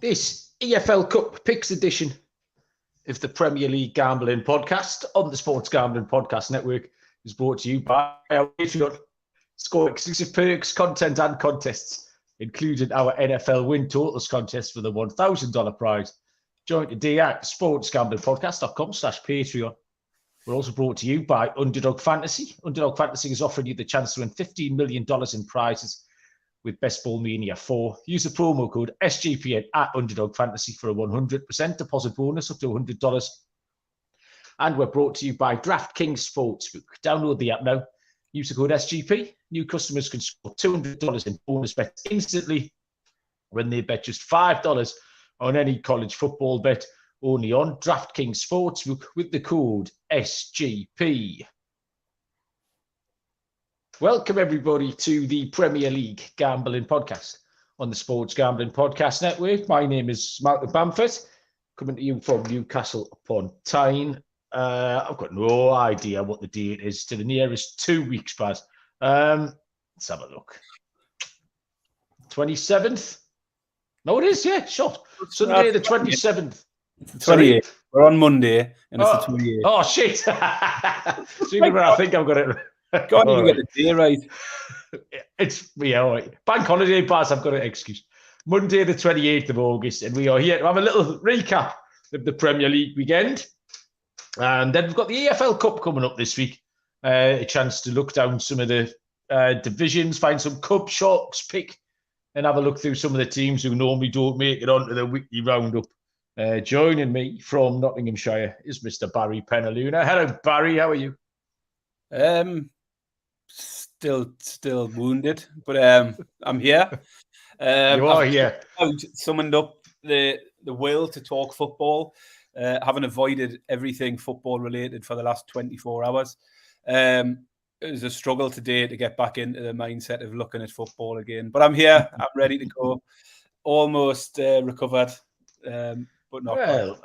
This EFL Cup Picks edition of the Premier League Gambling Podcast on the Sports Gambling Podcast Network is brought to you by our Patreon. Score exclusive perks, content and contests, including our NFL win totals contest for the $1,000 prize. Join today at sportsgamblingpodcast.com/Patreon. We're also brought to you by Underdog Fantasy. Underdog Fantasy is offering you the chance to win $15 million in prizes with Best Ball Mania 4. Use the promo code SGPN at Underdog Fantasy for a 100% deposit bonus up to $100. And we're brought to you by DraftKings Sportsbook. Download the app now. Use the code SGP. New customers can score $200 in bonus bets instantly when they bet just $5 on any college football bet, only on DraftKings Sportsbook with the code SGP. Welcome, everybody, to the Premier League Gambling Podcast on the Sports Gambling Podcast Network. My name is Malcolm Bamford, coming to you from Newcastle upon Tyne. I've got no idea what the date is to the nearest 2 weeks, Baz. Let's have a look. 27th? No, it is, yeah, sure. Sunday, the 27th. It's the 28th. We're on Monday, and it's the 28th. Oh, shit. So even when I think I've got it right. God, you get the day right. It's all right. Bank holiday, Baz, I've got an excuse. Monday, the 28th of August, and we are here to have a little recap of the Premier League weekend. And then we've got the EFL Cup coming up this week. A chance to look down some of the divisions, find some cup shocks, pick, and have a look through some of the teams who normally don't make it onto the weekly roundup. Joining me from Nottinghamshire is Mr. Barry Penaluna. Hello, Barry. How are you? Still wounded, but I'm here. You are here. I've summoned up the will to talk football, having avoided everything football related for the last 24 hours. It was a struggle today to get back into the mindset of looking at football again, but I'm here. I'm ready to go. Almost recovered, but not. Well,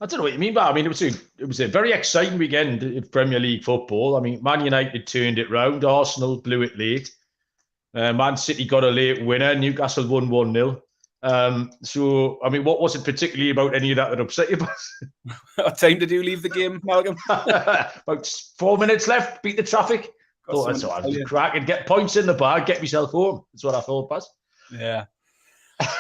I don't know what you mean, but I mean, it was a very exciting weekend of Premier League football. I mean, Man United turned it round. Arsenal blew it late. Man City got a late winner. Newcastle won 1-0. So, I mean, what was it particularly about any of that upset you? What time did you leave the game, Malcolm? About 4 minutes left. Beat the traffic. Thought that's all. I'd crack and get points in the bag, get myself home. That's what I thought, Baz. Yeah.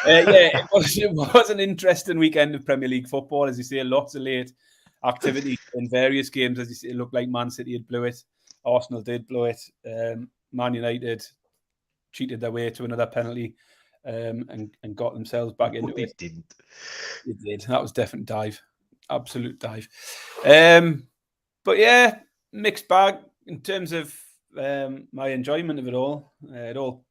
It was an interesting weekend of Premier League football. As you say, lots of late activity in various games. As you say, it looked like Man City had blew it. Arsenal did blow it. Man United cheated their way to another penalty and got themselves back into it. They didn't. It did. That was definitely dive. Absolute dive. But yeah, mixed bag in terms of my enjoyment of it all. It all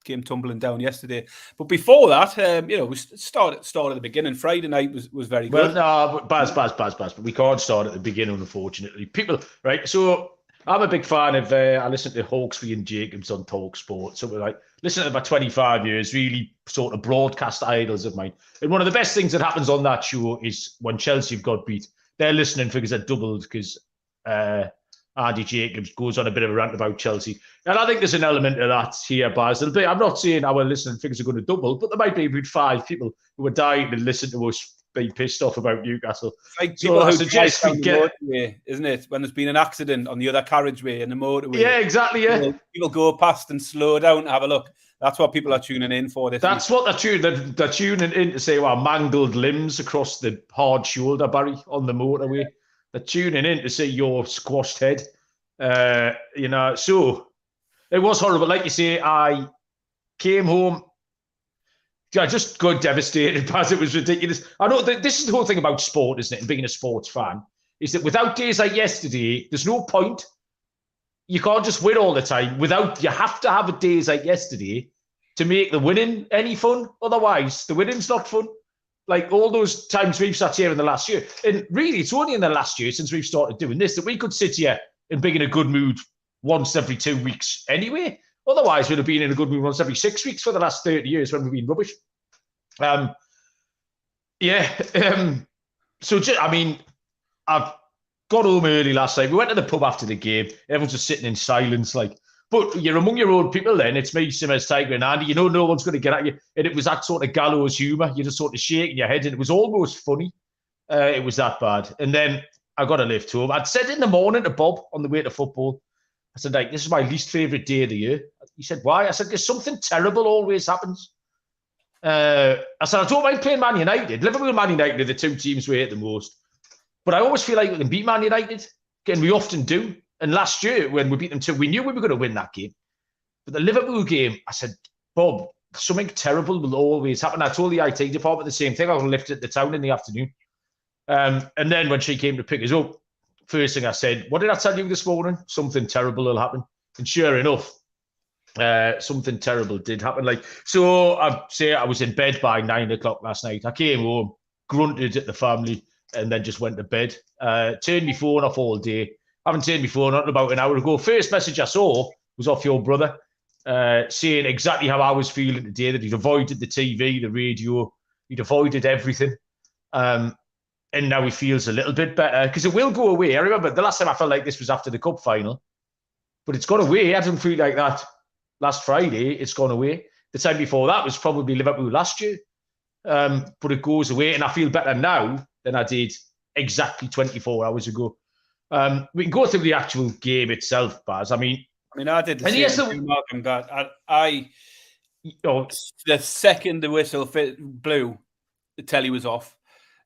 came tumbling down yesterday. But before that, we started at the beginning. Friday night was very good. Well, no, Baz, but we can't start at the beginning, unfortunately. People, right? So I'm a big fan of, I listen to Hawksby and Jacobs on Talk Sport. So we're like, listen to them for 25 years, really sort of broadcast idols of mine. And one of the best things that happens on that show is when Chelsea have got beat, their listening figures are doubled because Andy Jacobs goes on a bit of a rant about Chelsea. And I think there's an element of that here, Baz. I'm not saying our listening figures are going to double, but there might be about 5 people who are dying to listen to us being pissed off about Newcastle. It's like people who suggest we get, motorway, isn't it? When there's been an accident on the other carriageway in the motorway. Yeah, exactly, yeah. People go past and slow down to have a look. That's what people are tuning in for. That's what they're tuning in to say, well, mangled limbs across the hard shoulder, Barry, on the motorway. They're tuning in to see your squashed head. So it was horrible. Like you say, I came home. I just got devastated because it was ridiculous. I know that this is the whole thing about sport, isn't it? And being a sports fan is that without days like yesterday, there's no point. You can't just win all the time. You have to have a days like yesterday to make the winning any fun. Otherwise, the winning's not fun. Like all those times we've sat here in the last year. And really, it's only in the last year since we've started doing this that we could sit here and be in a good mood once every 2 weeks anyway. Otherwise, we'd have been in a good mood once every 6 weeks for the last 30 years when we've been rubbish. I've got home early last night. We went to the pub after the game. Everyone's just sitting in silence, like, But you're among your own people then. It's me, Simmers, Tiger and Andy. You know no one's going to get at you. And it was that sort of gallows humour. You're just sort of shaking your head. And it was almost funny. It was that bad. And then I got a lift home. I'd said in the morning to Bob on the way to football, I said, like, this is my least favourite day of the year. He said, why? I said, because something terrible always happens. I said, I don't mind playing Man United. Liverpool and Man United are the two teams we hate the most. But I always feel like we can beat Man United. And we often do. And last year, when we beat them 2, we knew we were going to win that game. But the Liverpool game, I said, Bob, something terrible will always happen. I told the IT department the same thing. I was lifted the town in the afternoon. And then when she came to pick us up, first thing I said, what did I tell you this morning? Something terrible will happen. And sure enough, something terrible did happen. So I'd say I was in bed by 9 o'clock last night. I came home, grunted at the family, and then just went to bed. Turned my phone off all day. I haven't turned my phone on about an hour ago. First message I saw was off your brother, saying exactly how I was feeling today, that he'd avoided the TV, the radio, he'd avoided everything. And now he feels a little bit better, because it will go away. I remember the last time I felt like this was after the cup final, but it's gone away. I didn't feel like that last Friday. It's gone away. The time before that was probably Liverpool last year. But it goes away, and I feel better now than I did exactly 24 hours ago. We can go through the actual game itself, Baz. I mean, I did the same thing, Malcolm, that the second the whistle blew, the telly was off.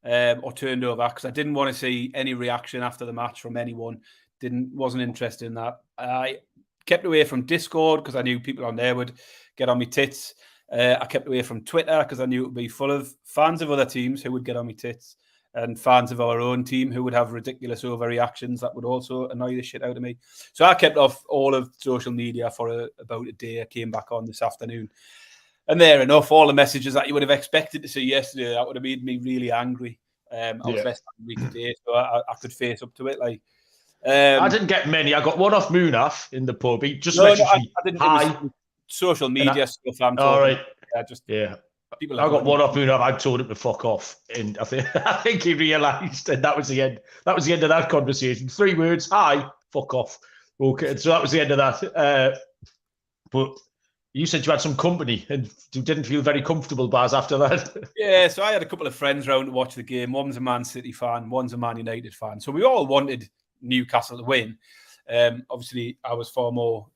Or turned over, because I didn't want to see any reaction after the match from anyone. Wasn't interested in that. I kept away from Discord because I knew people on there would get on me tits. I kept away from Twitter because I knew it would be full of fans of other teams who would get on me tits, and fans of our own team who would have ridiculous overreactions that would also annoy the shit out of me. So I kept off all of social media for about a day. I came back on this afternoon. And there enough, all the messages that you would have expected to see yesterday, that would have made me really angry. I was less angry today, so I could face up to it. I didn't get many. I got one off Munaf in the pub. He just messaged me, hi. Social media stuff I'm talking. All right. Yeah. I got one off Munaf. I told him to fuck off. And I think he realised, and that was the end. That was the end of that conversation. 3 words, hi, fuck off. Okay, so that was the end of that. But you said you had some company and you didn't feel very comfortable, Baz, after that. Yeah, so I had a couple of friends round to watch the game. One's a Man City fan, one's a Man United fan. So we all wanted Newcastle to win. Obviously, I was far more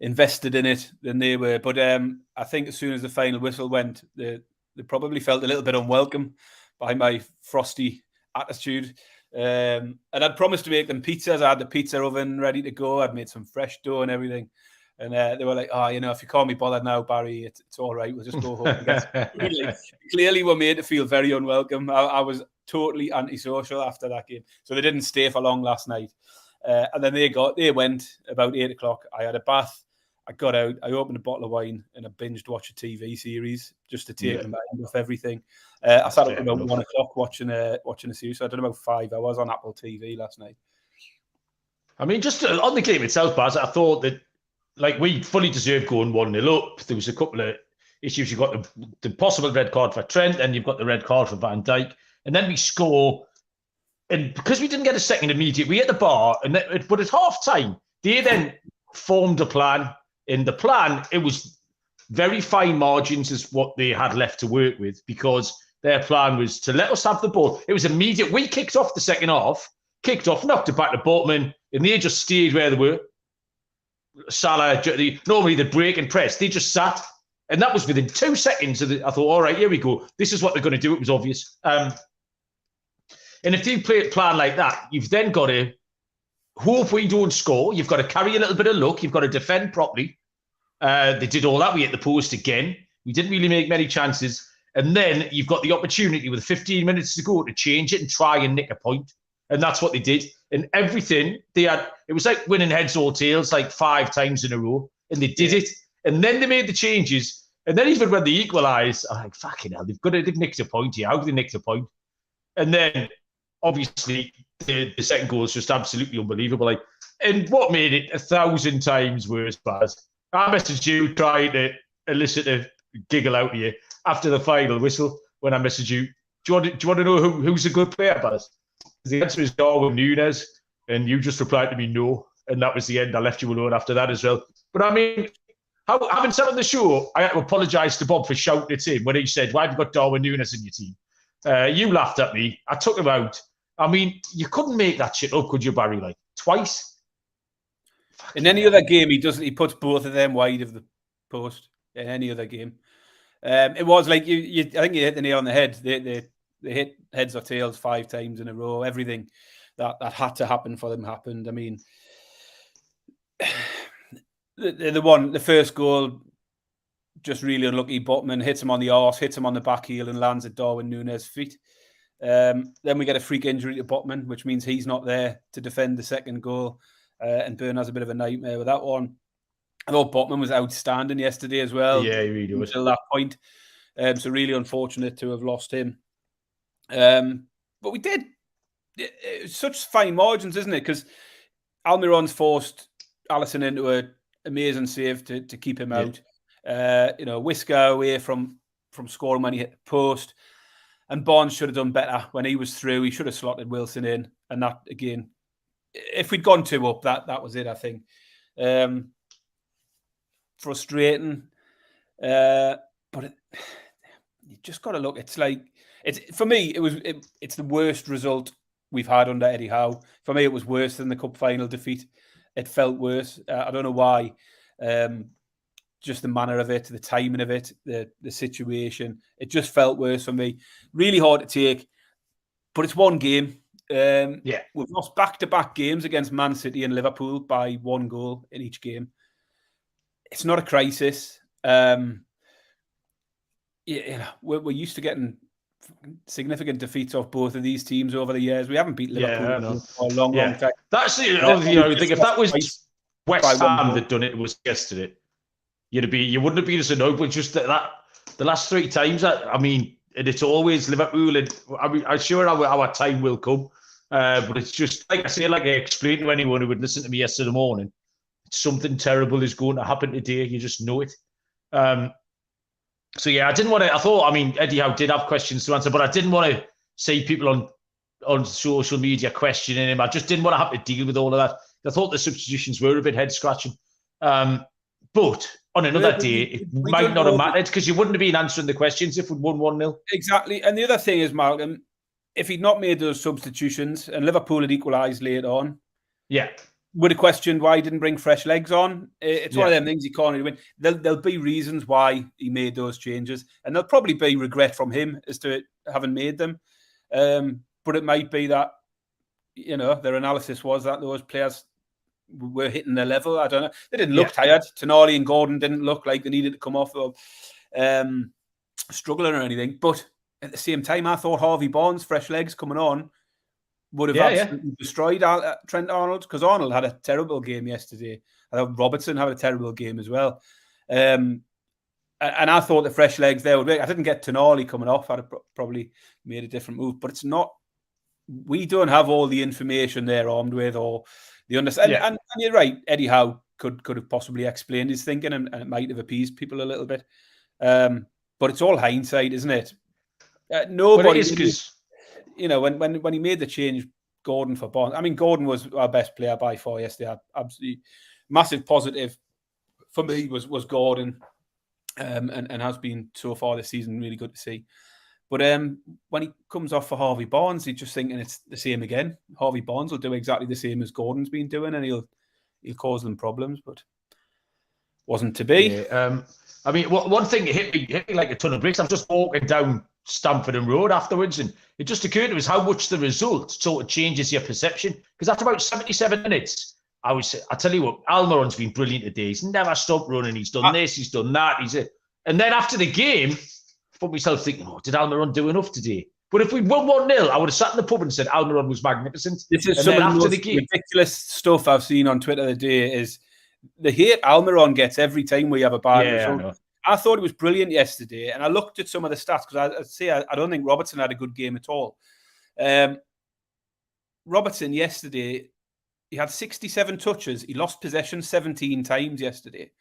invested in it than they were. But I think as soon as the final whistle went, they probably felt a little bit unwelcome by my frosty attitude. And I'd promised to make them pizzas. I had the pizza oven ready to go. I'd made some fresh dough and everything. And they were like, if you can't be bothered now, Barry, it's all right. We'll just go home and get Clearly, we're made to feel very unwelcome. I was totally antisocial after that game. So they didn't stay for long last night. And then they went about 8 o'clock. I had a bath. I got out. I opened a bottle of wine and I binged watch a TV series just to take my mind off everything. I sat up about 1 o'clock watching a series. So I did about 5 hours on Apple TV last night. I mean, just on the game itself, Baz, I thought that we fully deserved going 1-0 up. There was a couple of issues. You've got the possible red card for Trent, and you've got the red card for Van Dijk. And then we score. And because we didn't get a second immediate, we hit the bar. But at half time, they then formed a plan. In the plan, it was very fine margins is what they had left to work with, because their plan was to let us have the ball. It was immediate. We kicked off the second half, knocked it back to Botman, and they just stayed where they were. Salah, normally they'd break and press. They just sat. And that was within 2 seconds. I thought, all right, here we go. This is what they're going to do. It was obvious. And if they play a plan like that, you've then got to hope we don't score. You've got to carry a little bit of luck. You've got to defend properly. They did all that. We hit the post again. We didn't really make many chances. And then you've got the opportunity with 15 minutes to go to change it and try and nick a point. And that's what they did. And everything they had, it was like winning heads or tails 5 times in a row. And they did it. And then they made the changes. And then even when they equalised, I'm like, fucking hell, they've nicked a point here. How have they nicked a point? And then, obviously, the second goal is just absolutely unbelievable. And what made it 1,000 times worse, Baz, I messaged you trying to elicit a giggle out of you after the final whistle when I messaged you. Do you want to know who's a good player, Baz? The answer is Darwin Núñez, and you just replied to me, no. and that was the end. I left you alone after that as well. But I mean, having said on the show, I had to apologise to Bob for shouting at him when he said, "Why have you got Darwin Núñez in your team?" You laughed at me. I took him out. I mean, you couldn't make that shit up, could you, Barry? Like twice. In any other game, he puts both of them wide of the post. In any other game, it was like I think you hit the nail on the head. They hit heads or tails 5 times in a row. Everything that had to happen for them happened. I mean, the first goal, just really unlucky. Botman hits him on the arse, hits him on the back heel, and lands at Darwin Núñez's feet. Then we get a freak injury to Botman, which means he's not there to defend the second goal. And Byrne has a bit of a nightmare with that one. I thought Botman was outstanding yesterday as well. Yeah, he really was. Until that point. So really unfortunate to have lost him. But we did. It's such fine margins, isn't it? Because Almiron's forced Alisson into an amazing save to keep him out. Whisker away from scoring when he hit the post. And Barnes should have done better when he was through. He should have slotted Wilson in. And that, again, if we'd gone 2 up, that was it, I think. Frustrating. But you just got to look. It's like, for me, it's the worst result we've had under Eddie Howe. For me, it was worse than the cup final defeat. It felt worse. I don't know why. Just the manner of it, the timing of it, the situation. It just felt worse for me. Really hard to take, but it's one game. We've lost back-to-back games against Man City and Liverpool by 1 goal in each game. It's not a crisis. We're used to getting significant defeats off both of these teams over the years. We haven't beat Liverpool for a long time. That's the other thing. If that was West Ham that done it was yesterday, you wouldn't have been as annoyed. But just that the last 3 times, I mean, and it's always Liverpool. And I mean, I'm sure our time will come. But it's just like I explained to anyone who would listen to me yesterday morning. Something terrible is going to happen today. You just know it. So yeah, I didn't want to. I thought, I mean, Eddie Howe did have questions to answer, but I didn't want to see people on social media questioning him. I just didn't want to have to deal with all of that. I thought the substitutions were a bit head scratching. But on another day, it might not have mattered because you wouldn't have been answering the questions if we'd won 1-0. Exactly. And the other thing is, Malcolm, if he'd not made those substitutions and Liverpool had equalised later on, would have questioned why he didn't bring fresh legs on. It's one of them things he can't really win. There'll be reasons why he made those changes, and there'll probably be regret from him as to having made them. But it might be that, their analysis was that those players were hitting their level. I don't know. They didn't look tired. Tonali and Gordon didn't look like they needed to come off of struggling or anything. But at the same time, I thought Harvey Barnes, fresh legs coming on, would have absolutely destroyed Trent Arnold, because Arnold had a terrible game yesterday. I thought Robertson had a terrible game as well. And I thought the fresh legs there would be. I didn't get Tonali coming off. I'd have probably made a different move. But it's not. We don't have all the information they're armed with or the understanding. And you're right. Eddie Howe could have possibly explained his thinking and it might have appeased people a little bit. But it's all hindsight, isn't it? Nobody. When he made the change, Gordon for Barnes. I mean, Gordon was our best player by far yesterday. Absolutely massive positive for me was Gordon, and has been so far this season. Really good to see. But when he comes off for Harvey Barnes, he's just thinking it's the same again. Harvey Barnes will do exactly the same as Gordon's been doing, and he'll cause them problems. But wasn't to be. Yeah, I mean, one thing hit me like a ton of bricks. I'm just walking down Stamford and Road afterwards, and it just occurred to us how much the result sort of changes your perception. Because after about 77 minutes, I tell you what, Almiron's been brilliant today. He's never stopped running. He's done this, he's done that. And then after the game, I found myself thinking, did Almiron do enough today? But if we'd won 1-0, I would have sat in the pub and said Almiron was magnificent. This is some of the most ridiculous stuff I've seen on Twitter today. Is the hate Almiron gets every time we have a bad result. I thought it was brilliant yesterday, and I looked at some of the stats because I don't think Robertson had a good game at all. Robertson yesterday, he had 67 touches. He lost possession 17 times yesterday.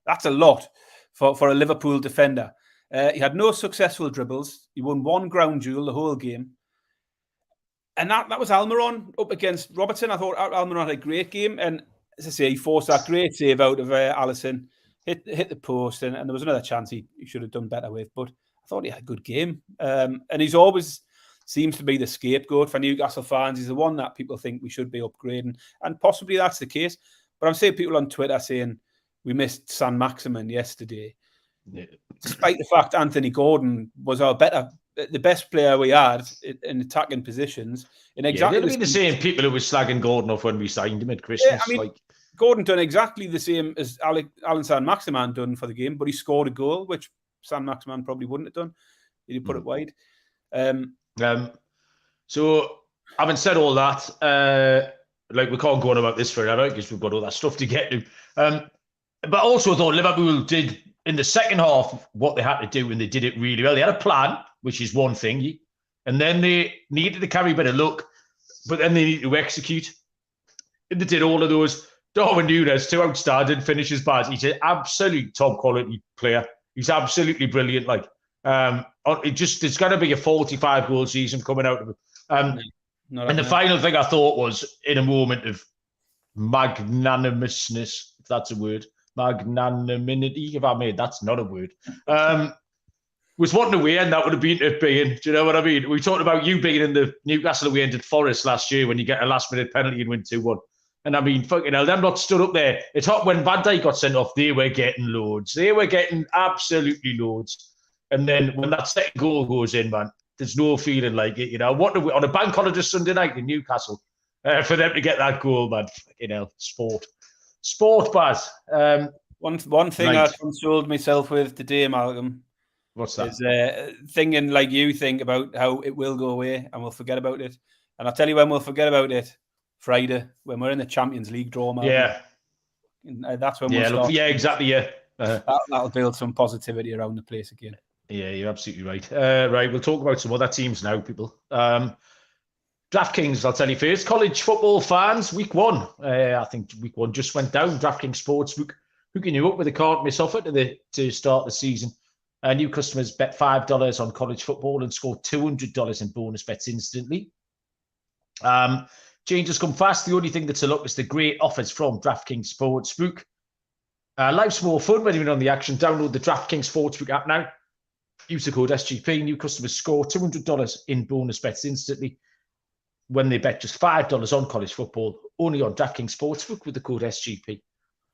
That's a lot for a Liverpool defender. He had no successful dribbles. He won 1 ground duel the whole game. And that was Almiron up against Robertson. I thought Almiron had a great game, and as I say, he forced that great save out of Alisson, hit the post, and there was another chance he should have done better with. But I thought he had a good game. And he's always seems to be the scapegoat for Newcastle fans. He's the one that people think we should be upgrading. And possibly that's the case. But I'm seeing people on Twitter saying we missed San Maximin yesterday. Yeah. Despite the fact Anthony Gordon was the best player we had in attacking positions. In exactly the same people who were slagging Gordon off when we signed him at Christmas. Yeah, Gordon done exactly the same as Alan San Maximin done for the game, but he scored a goal, which San Maximin probably wouldn't have done. He'd put it wide. So, having said all that, we can't go on about this forever because we've got all that stuff to get to. But also, I thought Liverpool did in the second half what they had to do, and they did it really well. They had a plan, which is one thing, and then they needed to carry a bit of luck, but then they needed to execute. And they did all of those. Darwin Núñez, 2 outstanding finishes, bad. He's an absolute top quality player. He's absolutely brilliant. It's going to be a 45 goal season coming out of it. And the final thing I thought was, in a moment of magnanimousness, if that's a word, magnanimity, if I made that's not a word, was wanting to win, that would have been it being. Do you know what I mean? We talked about you being in the Newcastle away end at Forest last year when you get a last-minute penalty and win 2-1. And I mean, fucking hell, them not stood up there. It's hot when Van Dijk got sent off, they were getting loads. They were getting absolutely loads. And then when that second goal goes in, man, there's no feeling like it. What do we, on a bank holiday Sunday night in Newcastle, for them to get that goal, man, fucking hell, sport, Baz. One thing I consoled myself with today, Malcolm. What's that? Is thinking like you think about how it will go away and we'll forget about it. And I'll tell you when we'll forget about it. Friday, when we're in the Champions League draw, Malcolm. Yeah. And that's when we'll start. Yeah, exactly, yeah. That'll build some positivity around the place again. Yeah, you're absolutely right. Right, we'll talk about some other teams now, people. DraftKings, I'll tell you first. College football fans, week 1. I think week 1 just went down. DraftKings Sportsbook hooking you up with a can't miss offer to start the season. New customers bet $5 on college football and score $200 in bonus bets instantly. Changes come fast. The only thing that's a look is the great offers from DraftKings Sportsbook. Life's more fun when you're on the action. Download the DraftKings Sportsbook app now. Use the code SGP. New customers score $200 in bonus bets instantly when they bet just $5 on college football. Only on DraftKings Sportsbook with the code SGP.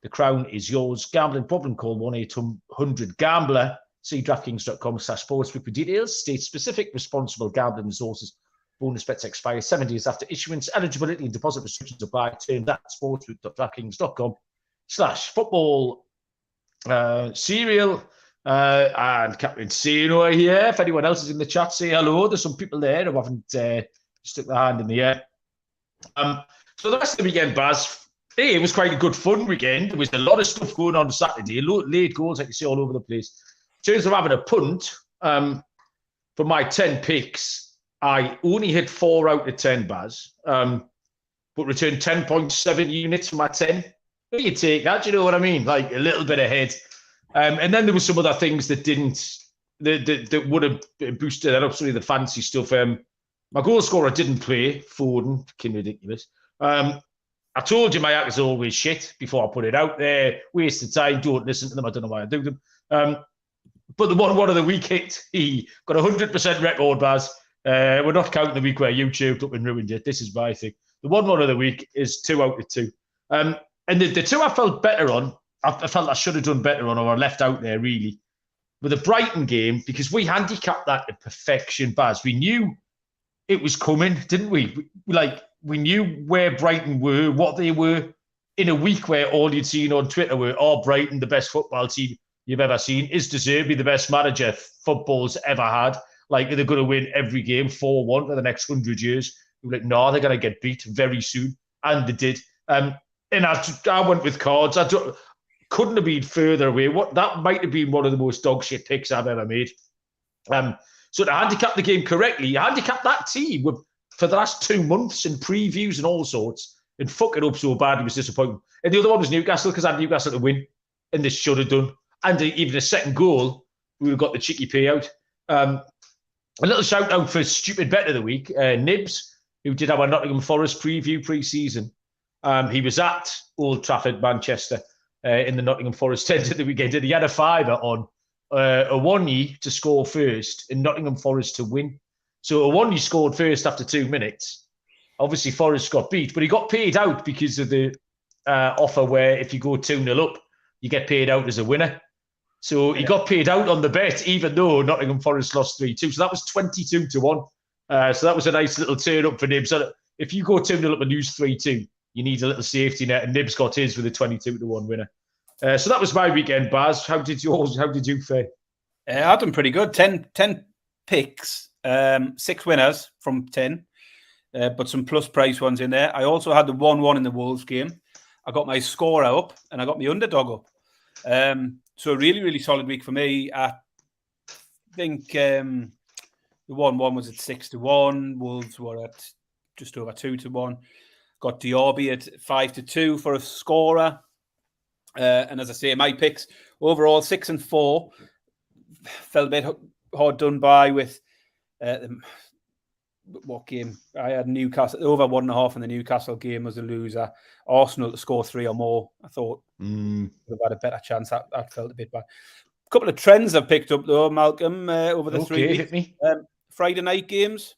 The crown is yours. Gambling problem, call 1-800-GAMBLER. See DraftKings.com/sportsbook for details. State specific, responsible gambling resources. Bonus bets expire 7 days after issuance. Eligibility and deposit restrictions apply. Terms at sportsbook.draftkings.com/football. Serial and Captain Sino here. If anyone else is in the chat, say hello. There's some people there who haven't stuck their hand in the air. So the rest of the weekend, Baz, it was quite a good fun weekend. There was a lot of stuff going on Saturday. Late goals, like you see, all over the place. In terms of having a punt, for my 10 picks, I only hit 4 out of 10, Baz, but returned 10.7 units for my 10. You take that, you know what I mean? Like a little bit ahead. And then there were some other things that that would have boosted that up, some of the fancy stuff. My goal scorer didn't play, Foden, fucking ridiculous. I told you my act is always shit before I put it out there. Waste of time, don't listen to them, I don't know why I do them. But the one of the week hit, he got 100% record, Baz. We're not counting the week where you choked up and ruined it. This is my thing. The one of the week is 2 out of 2. And the 2 I felt better on, I felt I should have done better on, or I left out there really, with the Brighton game, because we handicapped that to perfection, Baz. We knew it was coming, didn't we? We knew where Brighton were, what they were, in a week where all you'd seen on Twitter were, Brighton, the best football team you've ever seen. Is De Zerbi the best manager football's ever had? Like, they're going to win every game 4-1 for the next 100 years. We were like, no, they're going to get beat very soon. And they did. And I went with cards. Couldn't have been further away. That might have been one of the most dog shit picks I've ever made. So to handicap the game correctly, you handicap that team for the last 2 months in previews and all sorts, and fuck it up so bad, it was disappointing. And the other one was Newcastle, because I had Newcastle to win, and they should have done. And even a second goal, we would have got the cheeky payout. A little shout out for stupid bet of the week, Nibs, who did our Nottingham Forest preview pre-season. He was at Old Trafford, Manchester, in the Nottingham Forest end of the weekend, and he had a fiver on Awoniyi to score first and Nottingham Forest to win. So Awoniyi scored first after 2 minutes. Obviously, Forest got beat, but he got paid out because of the offer where if you go 2-0 up, you get paid out as a winner. So he got paid out on the bet, even though Nottingham Forest lost 3-2. So that was 22-1. So that was a nice little turn up for Nibs. So if you go 2-0 up and lose 3-2, you need a little safety net, and Nibs got his with a 22-1 winner. So that was my weekend, Baz. How did you fare? I've done pretty good. 10 picks, 6 winners from 10, but some plus price ones in there. I also had the 1-1 in the Wolves game. I got my scorer up and I got my underdog up. So a really, really solid week for me. I think the 1-1 was at 6-1. Wolves were at just over 2-1. Got Diaby at 5-2 for a scorer. And as I say, my picks overall 6 and 4 felt a bit hard done by with what game? I had Newcastle over 1.5 in the Newcastle game was a loser. Arsenal to score 3 or more. I thought would have had a better chance. That felt a bit bad. A couple of trends I've picked up though, Malcolm, over the 3 weeks. Hit me. Friday night games.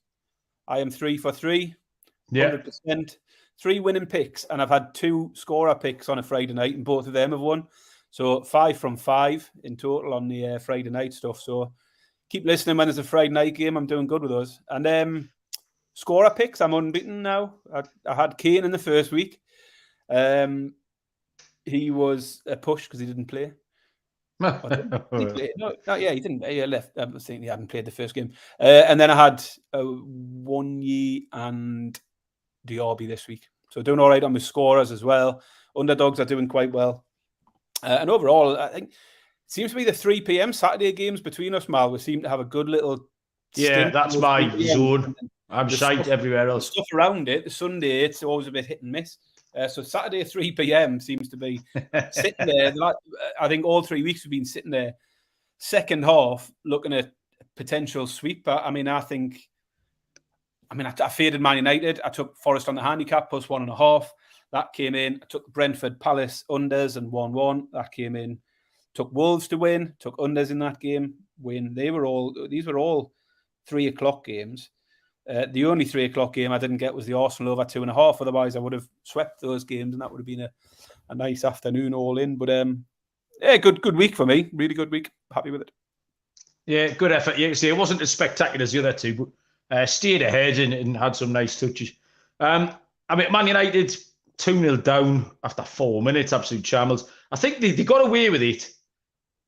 I am 3 for 3. 100%. 3 winning picks, and I've had 2 scorer picks on a Friday night, and both of them have won. So 5 from 5 in total on the Friday night stuff. So keep listening when there's a Friday night game. I'm doing good with those. And scorer picks, I'm unbeaten now. I had Kane in the first week. He was a push because he didn't play. He didn't. He left. I was thinking he hadn't played the first game. And then I had Awoniyi and Diaby this week. So doing all right on my scorers as well. Underdogs are doing quite well. And overall, I think it seems to be the 3 p.m. Saturday games between us, Mal. We seem to have a good little stint. That's my zone. I'm shite everywhere else. The stuff around it, the Sunday, it's always a bit hit and miss. So Saturday 3 p.m. seems to be sitting there. I think all 3 weeks we've been sitting there. Second half, looking at potential sweep. I faded Man United. I took Forest on the handicap plus 1.5. That came in. I took Brentford Palace unders and 1-1. That came in. Took Wolves to win. Took unders in that game. Win. These were all 3 o'clock games. The only 3 o'clock game I didn't get was the Arsenal over 2.5. Otherwise, I would have swept those games, and that would have been a nice afternoon all in. But good week for me. Really good week. Happy with it. Yeah, good effort. Yeah, see, it wasn't as spectacular as the other two, but stayed ahead and had some nice touches. Man United 2-0 down after 4 minutes, absolute shambles. I think they got away with it.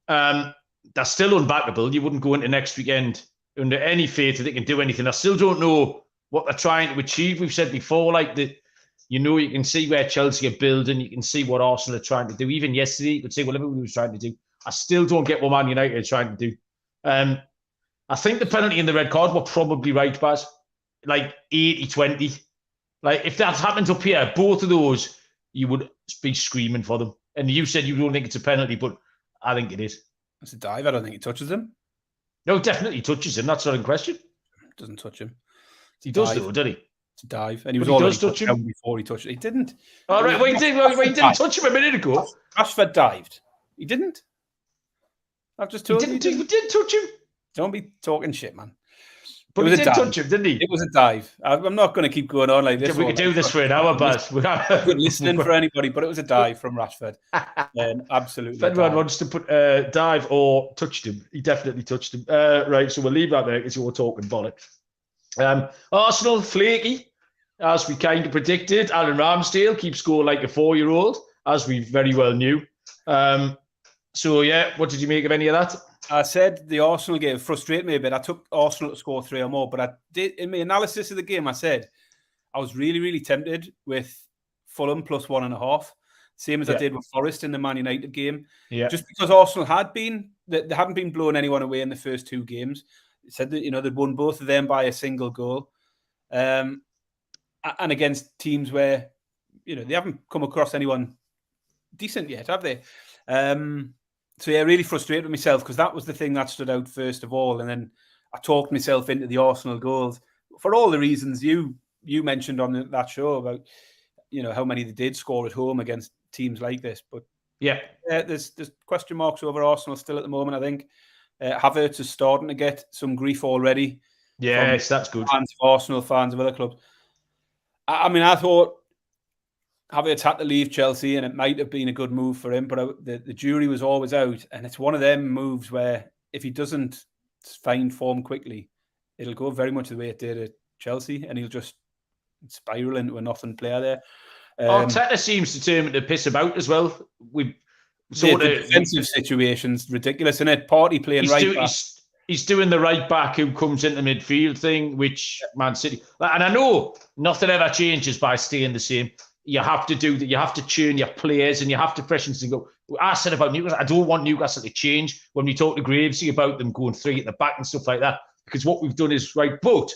They're still unbackable. You wouldn't go into next weekend under any faith that they can do anything. I still don't know what they're trying to achieve. We've said before, you can see where Chelsea are building. You can see what Arsenal are trying to do. Even yesterday, you could see what Liverpool was trying to do. I still don't get what Man United are trying to do. I think the penalty and the red card were probably right, Baz. 80-20. If that happened up here, both of those, you would be screaming for them. And you said you don't think it's a penalty, but I think it is. It's a dive. I don't think it touches him. No, definitely touches him. That's not in question. Doesn't touch him. He does though, doesn't he? It's a dive. And he was already touched him before he touched it. He didn't. All right. He didn't touch him a minute ago. Rashford dived. He didn't. I've just told you. He did touch him. Don't be talking shit, man. But he did touch him, didn't he? It was a dive. I'm not going to keep going on like this. We could do this for an hour, Baz. Good listening for anybody, but it was a dive from Rashford. Absolutely. If anyone wants to put dive or touched him, he definitely touched him. Right, so we'll leave that there because you're talking bollocks. Arsenal, flaky, as we kind of predicted. Aaron Ramsdale keeps scoring like a 4-year-old, as we very well knew. What did you make of any of that? I said the Arsenal game frustrated me a bit. I took Arsenal to score 3 or more, but I did in my analysis of the game. I said I was really, really tempted with Fulham plus 1.5, same as I did with Forest in the Man United game. Yeah, just because Arsenal they hadn't been blowing anyone away in the first 2 games. It said that they'd won both of them by a single goal, and against teams where they haven't come across anyone decent yet, have they? Really frustrated with myself because that was the thing that stood out first of all. And then I talked myself into the Arsenal goals for all the reasons you mentioned on that show about how many they did score at home against teams like this. But yeah, there's question marks over Arsenal still at the moment, I think. Havertz is starting to get some grief already. Yes, that's good. Fans of Arsenal, fans of other clubs. I mean, I thought Havertz had to leave Chelsea, and it might have been a good move for him, but the jury was always out. And it's one of them moves where if he doesn't find form quickly, it'll go very much the way it did at Chelsea, and he'll just spiral into a nothing player there. Arteta seems determined to piss about as well. The defensive situation's ridiculous, isn't it? Party playing right back. He's doing the right back who comes into midfield thing, which Man City... And I know nothing ever changes by staying the same. You have to do that. You have to churn your players and you have to freshen things up. I said about Newcastle, I don't want Newcastle to change when we talk to Gravesy about them going 3 at the back and stuff like that, because what we've done is right. But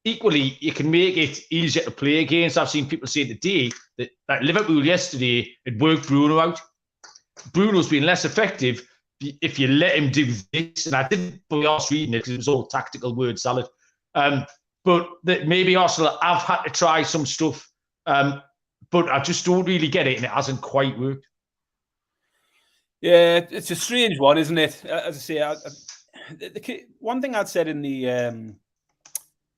equally, you can make it easier to play against. I've seen people say today that Liverpool yesterday had worked Bruno out. Bruno's been less effective if you let him do this. And I didn't fully ask reading it because it was all tactical word salad. But that maybe Arsenal have had to try some stuff. But I just don't really get it, and it hasn't quite worked. Yeah, it's a strange one, isn't it? As I say, one thing I'd said in the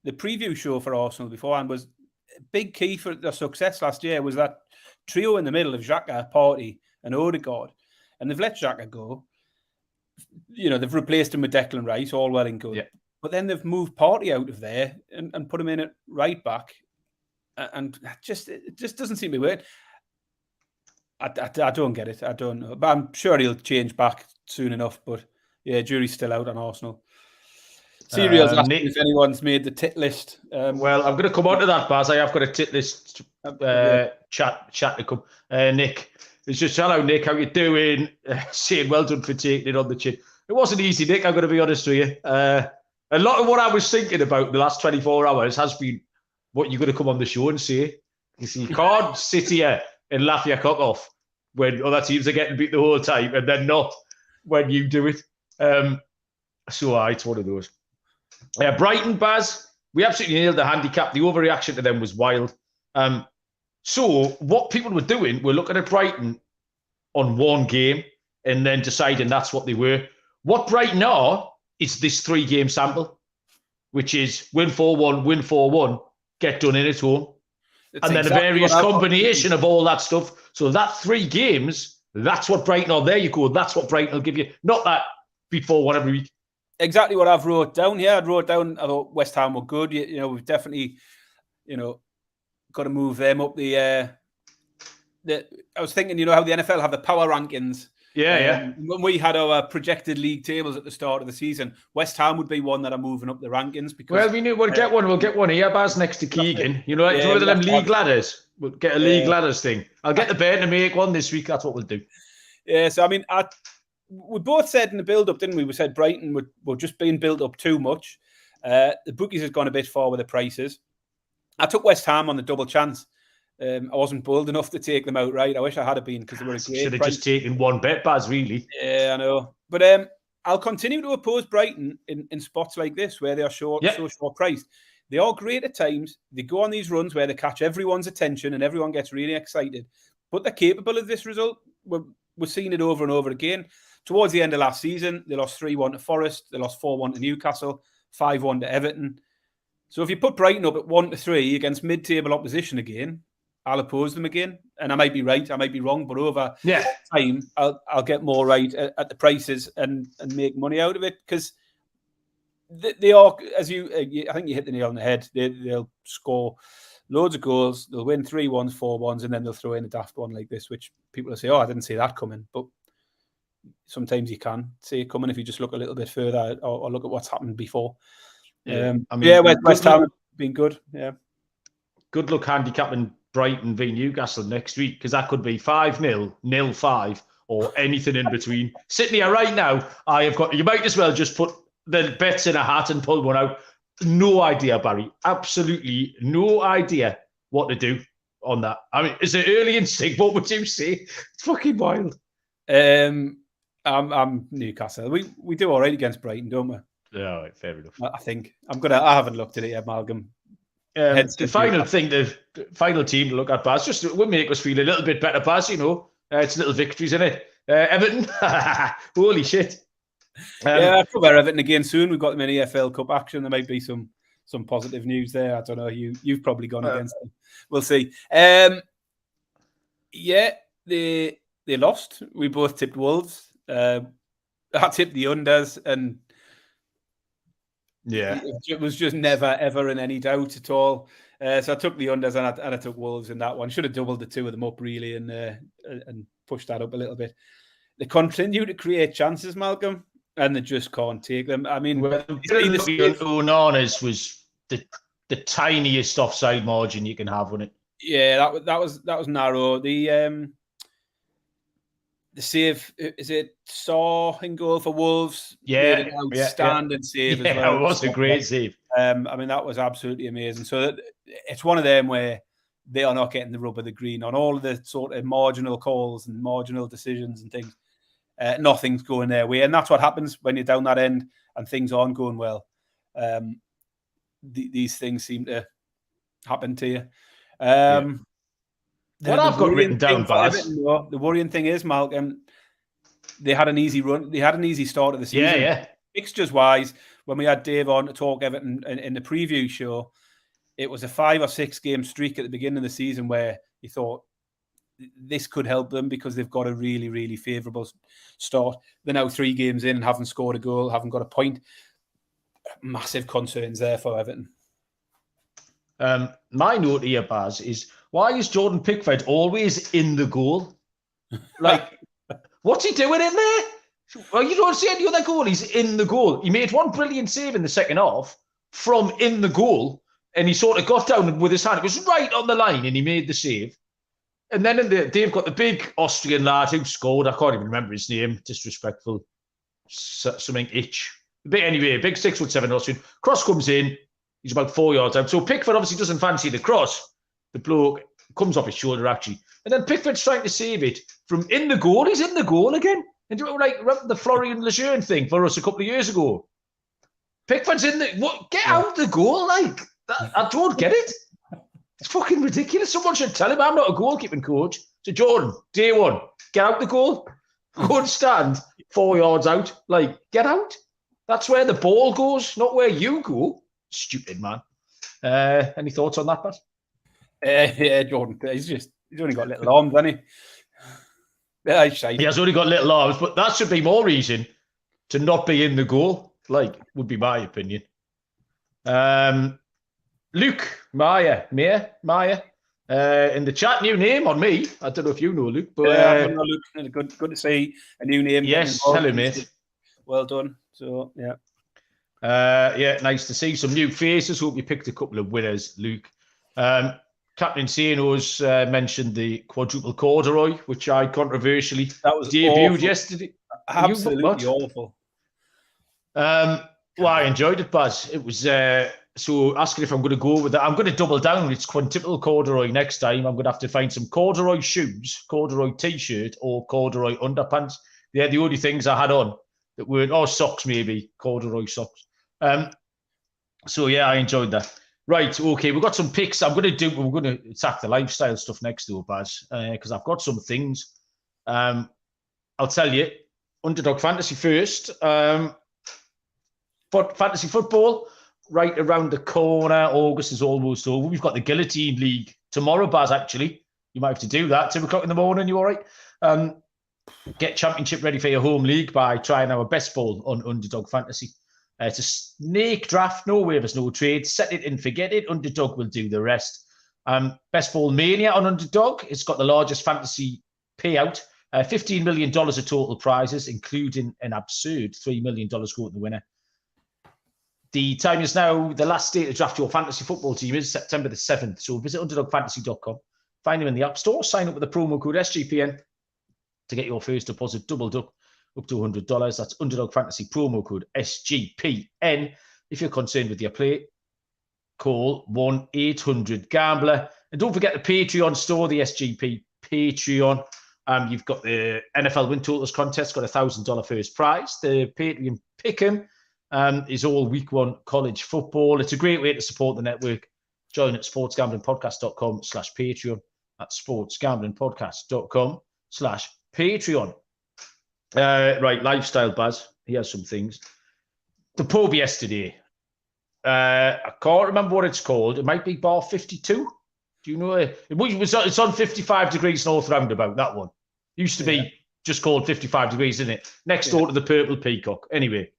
preview show for Arsenal beforehand was a big key for their success last year was that trio in the middle of Xhaka, Partey, and Odegaard, and they've let Xhaka go. They've replaced him with Declan Rice, all well and good. Yeah. But then they've moved Partey out of there and put him in at right back. And it just doesn't seem to be working. I don't get it. I don't know. But I'm sure he'll change back soon enough. But yeah, jury's still out on Arsenal. Serial's asking if anyone's made the tit list. Well, I'm going to come on to that, Baz. I have got a tit list chat to come. Nick, it's just, hello, Nick. How you doing? Saying well done for taking it on the chin. It wasn't easy, Nick. I'm going to be honest with you. A lot of what I was thinking about the last 24 hours has been what you're going to come on the show and say. You can't sit here and laugh your cock off when other teams are getting beat the whole time and then not when you do it. It's one of those. Brighton, Baz, we absolutely nailed the handicap. The overreaction to them was wild. So what people were doing were looking at Brighton on one game and then deciding that's what they were. What Brighton are is this 3-game sample, which is win 4-1, win 4-1, get done in at home. And then a various combination of all that stuff. So that 3 games, that's what Brighton are. There you go. That's what Brighton will give you. Not that before one every week. Exactly what I've wrote down here. I wrote down, I thought West Ham were good. We've definitely, got to move them up I was thinking, how the NFL have the power rankings. Yeah. When we had our projected league tables at the start of the season, West Ham would be one that are moving up the rankings. Because we'll get one. We'll get one here, Baz, next to Keegan. One of them league ladders. We'll get a league ladders thing. I'll get the bear to make one this week. That's what we'll do. Yeah, so I mean, we both said in the build-up, didn't we? We said Brighton were just being built up too much. The bookies have gone a bit far with the prices. I took West Ham on the double chance. I wasn't bold enough to take them outright. I wish I had been because they were a great should have just taken one bet, Baz, really. Yeah, I know. But I'll continue to oppose Brighton in spots like this where they are so short priced. They are great at times. They go on these runs where they catch everyone's attention and everyone gets really excited. But they're capable of this result. We're seeing it over and over again. Towards the end of last season, they lost 3-1 to Forest. They lost 4-1 to Newcastle, 5-1 to Everton. So if you put Brighton up at 1-3 against mid-table opposition again, I'll oppose them again. And I might be right, I might be wrong, but over time, I'll get more right at the prices and make money out of it because they are, I think you hit the nail on the head. They'll score loads of goals. They'll win 3-1s, 4-1s, and then they'll throw in a daft one like this, which people will say, I didn't see that coming. But sometimes you can see it coming if you just look a little bit further or look at what's happened before. West Ham have been good. Yeah. Good luck handicapping Brighton v Newcastle next week because that could be 5-0, 0-5, or anything in between. Sitting here right now, you might as well just put the bets in a hat and pull one out. No idea, Barry. Absolutely no idea what to do on that. I mean, is it early instinct? What would you say? It's fucking wild. I'm Newcastle. We do all right against Brighton, don't we? Yeah, all right, fair enough. I think I haven't looked at it yet, Malcolm. The final team to look at, Baz, just would make us feel a little bit better, Baz. It's little victories, isn't it? Everton, holy shit. I'll cover Everton again soon. We've got them in EFL Cup action. There might be some positive news there. I don't know. You've probably gone against them. We'll see. They lost. We both tipped Wolves. I tipped the unders, and it was just never ever in any doubt at all. So I took the unders and I took Wolves in that one. Should have doubled the two of them up really and pushed that up a little bit. They continue to create chances, Malcolm, and they just can't take them. I mean, Onanas was the tiniest offside margin you can have on it. Yeah, that was narrow. The save, is it Saw in goal for Wolves? Yeah, an outstanding save as well. Yeah, it was a great save. I mean, that was absolutely amazing. So it's one of them where they are not getting the rub of the green on all of the sort of marginal calls and marginal decisions and things. Nothing's going their way, and that's what happens when you're down that end and things aren't going well. These things seem to happen to you. What I've got written down, Baz. The worrying thing is, Malcolm, they had an easy run. They had an easy start of the season. Yeah. Fixtures wise, when we had Dave on to talk Everton in the preview show, it was a 5 or 6 game streak at the beginning of the season where you thought this could help them because they've got a really, really favourable start. They're now 3 games in and haven't scored a goal, haven't got a point. Massive concerns there for Everton. My note here, Baz, is why is Jordan Pickford always in the goal? Like, what's he doing in there? Well, you don't see any other goal. He's in the goal. He made one brilliant save in the second half from in the goal, and he sort of got down with his hand. It was right on the line, and he made the save. And then they've got the big Austrian lad who scored. I can't even remember his name. Disrespectful. Something itch. Anyway, big 6'7" Austrian. Cross comes in. He's about 4 yards out. So Pickford obviously doesn't fancy the cross. The bloke comes off his shoulder, actually. And then Pickford's trying to save it from in the goal. He's in the goal again. And like the Florian Lejeune thing for us a couple of years ago. Pickford's in the... What? Get out the goal, like. I don't get it. It's fucking ridiculous. Someone should tell him I'm not a goalkeeping coach. So Jordan, day one, get out the goal. Go and stand 4 yards out. Like, get out. That's where the ball goes, not where you go. Stupid man. Any thoughts on that, Pat? Yeah, Jordan. He's only got little arms, hasn't he? He has only got little arms, but that should be more reason to not be in the goal. Like, would be my opinion. Luke Maya, in the chat, new name on me. I don't know if you know Luke, but I know Luke. Good to see a new name. Yes, hello, mate. Well done. So yeah. Nice to see some new faces. Hope you picked a couple of winners, Luke. Captain Sano's mentioned the quadruple corduroy, which I controversially debuted awful. yesterday. Absolutely awful. Well, I enjoyed it, Baz. It was so asking if I'm going to go with that. I'm going to double down. It's quadruple corduroy next time. I'm going to have to find some corduroy shoes, corduroy t-shirt, or corduroy underpants. They're the only things I had on that weren't, socks maybe, corduroy socks. So yeah, I enjoyed that. Right, okay, we've got some picks. We're going to attack the lifestyle stuff next though, Baz, because I've got some things. I'll tell you, Underdog Fantasy first. But fantasy football, right around the corner. August is almost over. We've got the Guillotine League tomorrow, Baz, actually. You might have to do that, 2 o'clock in the morning. You all right? Get championship ready for your home league by trying our best ball on Underdog Fantasy. It's a snake draft, no waivers, no trades. Set it and forget it. Underdog will do the rest. Best ball mania on Underdog. It's got the largest fantasy payout. $15 million of total prizes, including an absurd $3 million going to the winner. The time is now, the last day to draft your fantasy football team is September the 7th. So visit underdogfantasy.com. Find them in the App Store. Sign up with the promo code SGPN to get your first deposit doubled up to $100. That's Underdog Fantasy promo code SGPN. If you're concerned with your play, call 1-800-GAMBLER. And don't forget the Patreon store, the SGP Patreon. You've got the NFL Win Totals contest, got $1,000 first prize. The Patreon Pick'em is all week one college football. It's a great way to support the network. join at sportsgamblingpodcast.com/Patreon. That's sportsgamblingpodcast.com/Patreon. Right, lifestyle, Baz. Here's some things. The pub yesterday. I can't remember what it's called. It might be Bar 52. Do you know it? It's on 55 degrees North Roundabout, that one. Used to be just called 55 degrees, isn't it? Next door to the Purple Peacock. Anyway,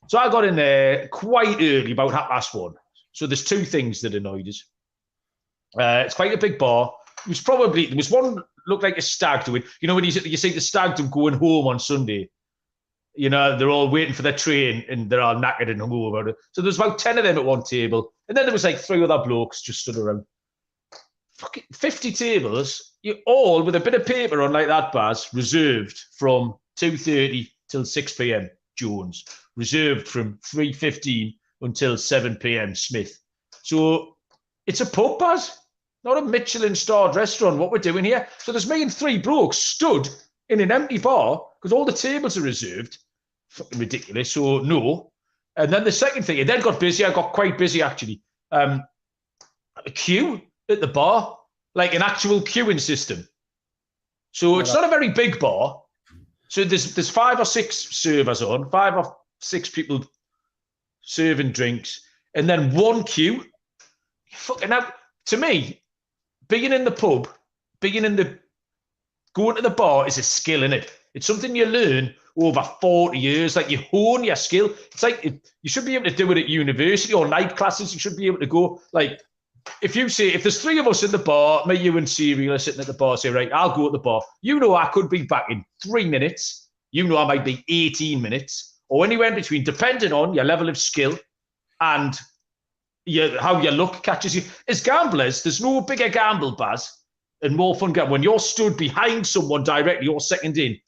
so I got in there quite early, about 1:30. So there's two things that annoyed us. It's quite a big bar. There was one looked like a stag doing. You know when you see the stag do going home on Sunday. You know, they're all waiting for their train and they're all knackered and hungover. So there's about 10 of them at one table. And then there was like 3 other blokes just stood around. Fucking 50 tables, you all with a bit of paper on like that, Baz, reserved from 2:30 till 6 p.m. Jones. Reserved from 3:15 until 7 p.m. Smith. So it's a pub, Baz, not a Michelin-starred restaurant, what we're doing here. So there's me and 3 blokes stood in an empty bar because all the tables are reserved. Fucking ridiculous. So no. And then the second thing, it then got busy. I got quite busy actually. A queue at the bar, like an actual queuing system. So it's not a very big bar. So there's 5 or 6 servers on, 5 or 6 people serving drinks, and then one queue. Fucking now, to me, being in the pub, going to the bar is a skill, innit? It's something you learn over 40 years. Like you hone your skill. It's like you should be able to do it at university or night classes. You should be able to go. Like if there's 3 of us in the bar, me, you, and Siri are sitting at the bar, say, right, I'll go to the bar. You know, I could be back in 3 minutes. You know, I might be 18 minutes or anywhere in between, depending on your level of skill and how your luck catches you. As gamblers, there's no bigger gamble, Baz, and more fun gamble when you're stood behind someone directly, you're second in,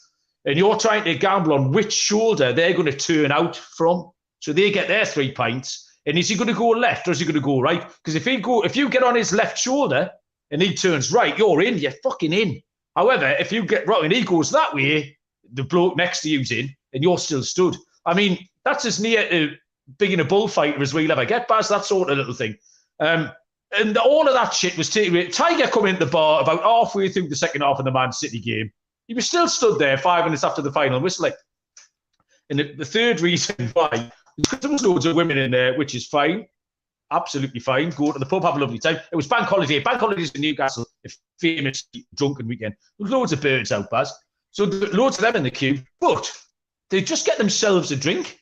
and you're trying to gamble on which shoulder they're going to turn out from. So they get their 3 pints. And is he going to go left or is he going to go right? Because if you get on his left shoulder and he turns right, you're in. You're fucking in. However, if you get wrong and he goes that way, the bloke next to you's in, and you're still stood. I mean, that's as near to being a bullfighter as we'll ever get, Baz. That sort of little thing. And all of that shit was taken away. Tiger come into the bar about halfway through the second half of the Man City game. He was still stood there 5 minutes after the final whistling. And the third reason why, because there was loads of women in there, which is fine, absolutely fine. Go to the pub, have a lovely time. It was bank holiday. Bank holidays in Newcastle, a famous drunken weekend. There was loads of birds out, Baz. So loads of them in the queue, but they just get themselves a drink.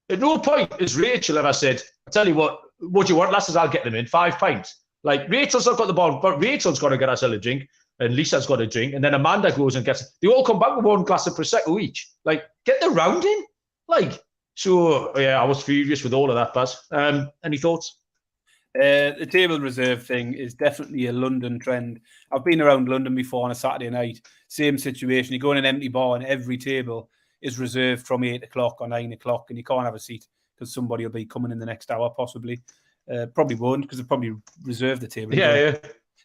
At no point has Rachel ever said, I tell you what do you want, lasses? I'll get them in 5 pints. Like, Rachel's not got the ball, but Rachel's got to get herself a drink, and Lisa's got a drink, and then Amanda goes and gets it. They all come back with 1 glass of Prosecco each. Like, get the round in. Like, so, yeah, I was furious with all of that, Baz. Any thoughts? The table reserve thing is definitely a London trend. I've been around London before on a Saturday night. Same situation. You go in an empty bar and every table is reserved from 8 o'clock or 9 o'clock, and you can't have a seat because somebody will be coming in the next hour, possibly. Probably won't, because they've probably reserved the table. Yeah,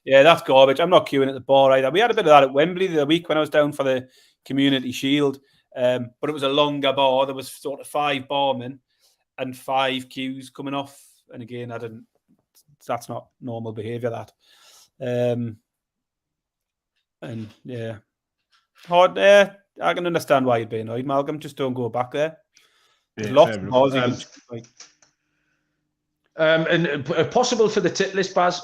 that's garbage. I'm not queuing at the bar either. We had a bit of that at Wembley the other week when I was down for the Community Shield, but it was a longer bar. There was sort of 5 barmen and 5 queues coming off. And again, that's not normal behaviour, that. And yeah, hard. I can understand why you'd be annoyed, Malcolm. Just don't go back there. Yeah, lots of bars. And possible for the tit list, Baz.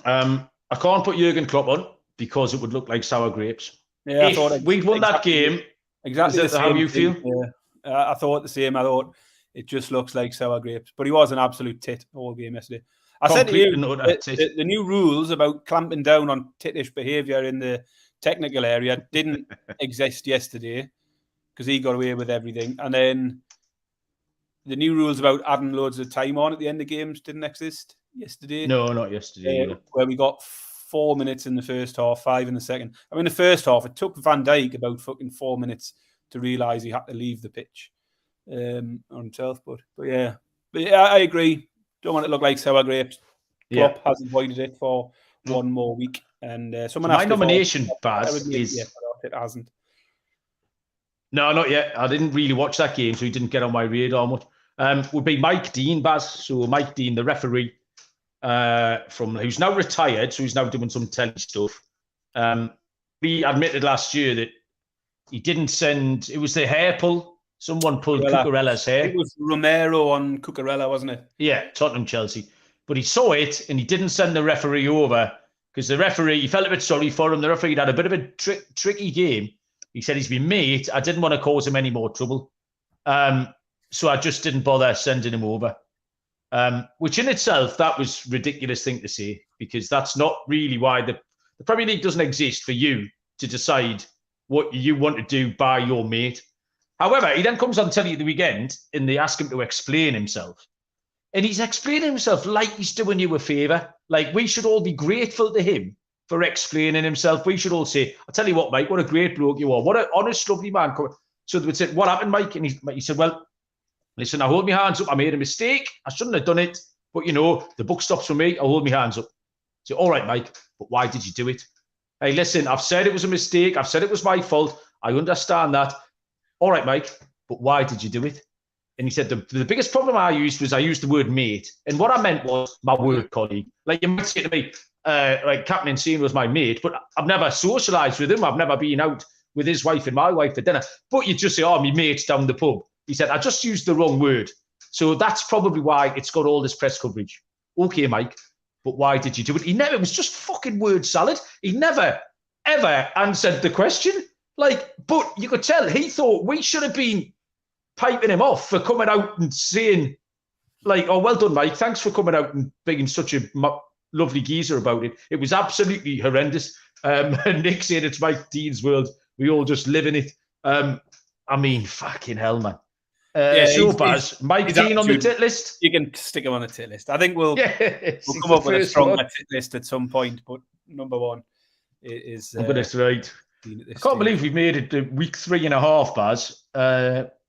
I can't put Jurgen Klopp on because it would look like sour grapes. Yeah, I thought we'd won that game. Exactly. Is that how you feel? Yeah. I thought the same. I thought it just looks like sour grapes. But he was an absolute tit all game yesterday. I said to you, the new rules about clamping down on tittish behaviour in the technical area didn't exist yesterday because he got away with everything. And then the new rules about adding loads of time on at the end of games didn't exist yesterday. No, not yesterday. Where we got 4 minutes in the first half, 5 in the second. I mean, the first half, it took Van Dijk about fucking 4 minutes to realise he had to leave the pitch on himself. But yeah, I agree. Don't want it to look like sour grapes. Klopp has avoided it for 1 more week. And my nomination, Baz, is... Yeah, it hasn't. No, not yet. I didn't really watch that game, so he didn't get on my radar much. Would be Mike Dean, Baz. So Mike Dean, the referee, from who's now retired, so he's now doing some telly stuff. He admitted last year that he didn't send. It was the hair pull. Someone pulled Cucurella's hair. It was Romero on Cucurella, wasn't it? Yeah, Tottenham, Chelsea. But he saw it and he didn't send the referee over because the referee, he felt a bit sorry for him. The referee had a bit of a tricky game. He said he's been mate. I didn't want to cause him any more trouble. So I just didn't bother sending him over. Which in itself, that was a ridiculous thing to say, because that's not really why the Premier League doesn't exist for you to decide what you want to do by your mate. However, he then comes on telly at the weekend and they ask him to explain himself. And he's explaining himself like he's doing you a favour. Like, we should all be grateful to him for explaining himself. We should all say, I'll tell you what, Mike, what a great bloke you are. What an honest, lovely man. So they would say, what happened, Mike? And he said, well, listen, I hold my hands up. I made a mistake. I shouldn't have done it. But, you know, the buck stops for me. I hold my hands up. So, all right, Mike, but why did you do it? Hey, listen, I've said it was a mistake. I've said it was my fault. I understand that. All right, Mike, but why did you do it? And he said, the biggest problem I used the word mate. And what I meant was my work colleague. Like, you might say to me, like, Captain Insane was my mate, but I've never socialised with him. I've never been out with his wife and my wife for dinner. But you just say, oh, my mate's down the pub. He said, I just used the wrong word. So that's probably why it's got all this press coverage. Okay, Mike, but why did you do it? It was just fucking word salad. He never, ever answered the question. Like, but you could tell he thought we should have been piping him off for coming out and saying, like, oh, well done, Mike. Thanks for coming out and being such a lovely geezer about it. It was absolutely horrendous. And Nick said it's Mike Dean's world. We all just live in it. I mean, fucking hell, man. So, Baz, Mike Dean on the tit list? You can stick him on the tit list. I think we'll come up with a stronger tit list at some point, but number one is... that's right. I can't believe we've made it to week 3.5, Baz.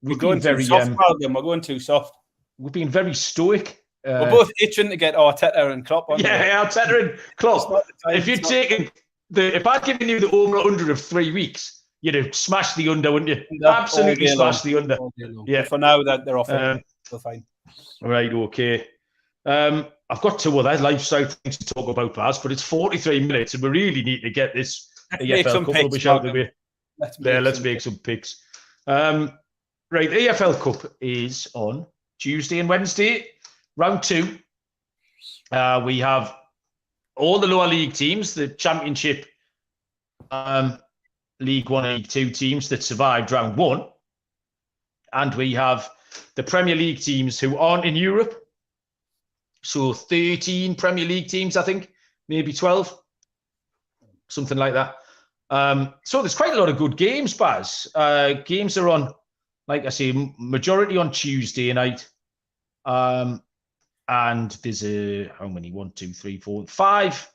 We're going very soft. We're going too soft. We've been very stoic. We're both itching to get Arteta and Klopp on. Yeah, Arteta and Klopp. If I'd given you the over/under of 3 weeks, you'd have smashed the under, wouldn't you? Absolutely smashed the under. Yeah. For now, that they're off. They're fine. Right. Okay. I've got two other lifestyle things to talk about, Baz, but it's 43 minutes, and we really need to get this EFL Cup rubbish out of the way. Let's make some picks. Right, the EFL Cup is on Tuesday and Wednesday, round 2. We have all the lower league teams, the Championship, League 1 and League 2 teams that survived round 1. And we have the Premier League teams who aren't in Europe. So 13 Premier League teams, I think, maybe 12, something like that. So there's quite a lot of good games, Baz. Games are on, like I say, majority on Tuesday night. And there's how many? 1, 2, 3, 4, 5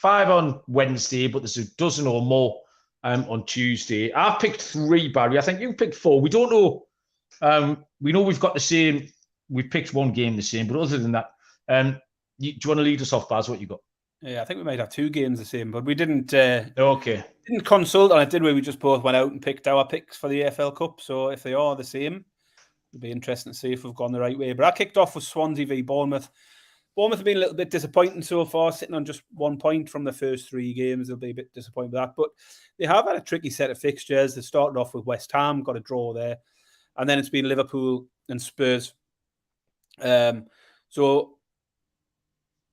on Wednesday, but there's a dozen or more on Tuesday. I've picked 3, Barry. I think you picked 4. We don't know. We know we've got the same. We've picked one game the same, but other than that, do you want to lead us off, Baz? What you got? Yeah, I think we might have 2 games the same, but we didn't. Didn't consult on it, did we? We just both went out and picked our picks for the EFL Cup. So if they are the same, it'll be interesting to see if we've gone the right way. But I kicked off with Swansea v Bournemouth. Bournemouth have been a little bit disappointing so far, sitting on just 1 point from the first 3 games. They'll be a bit disappointed with that. But they have had a tricky set of fixtures. They started off with West Ham, got a draw there. And then it's been Liverpool and Spurs. So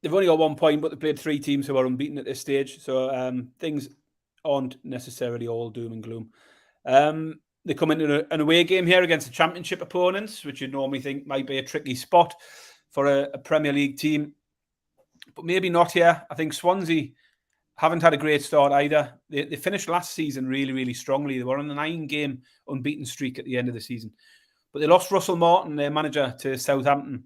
they've only got 1 point, but they played 3 teams who are unbeaten at this stage. So things aren't necessarily all doom and gloom. They come into an away game here against the Championship opponents, which you'd normally think might be a tricky spot for a Premier League team. But maybe not here. I think Swansea haven't had a great start either. They finished last season really, really strongly. They were on a 9-game unbeaten streak at the end of the season. But they lost Russell Martin, their manager, to Southampton.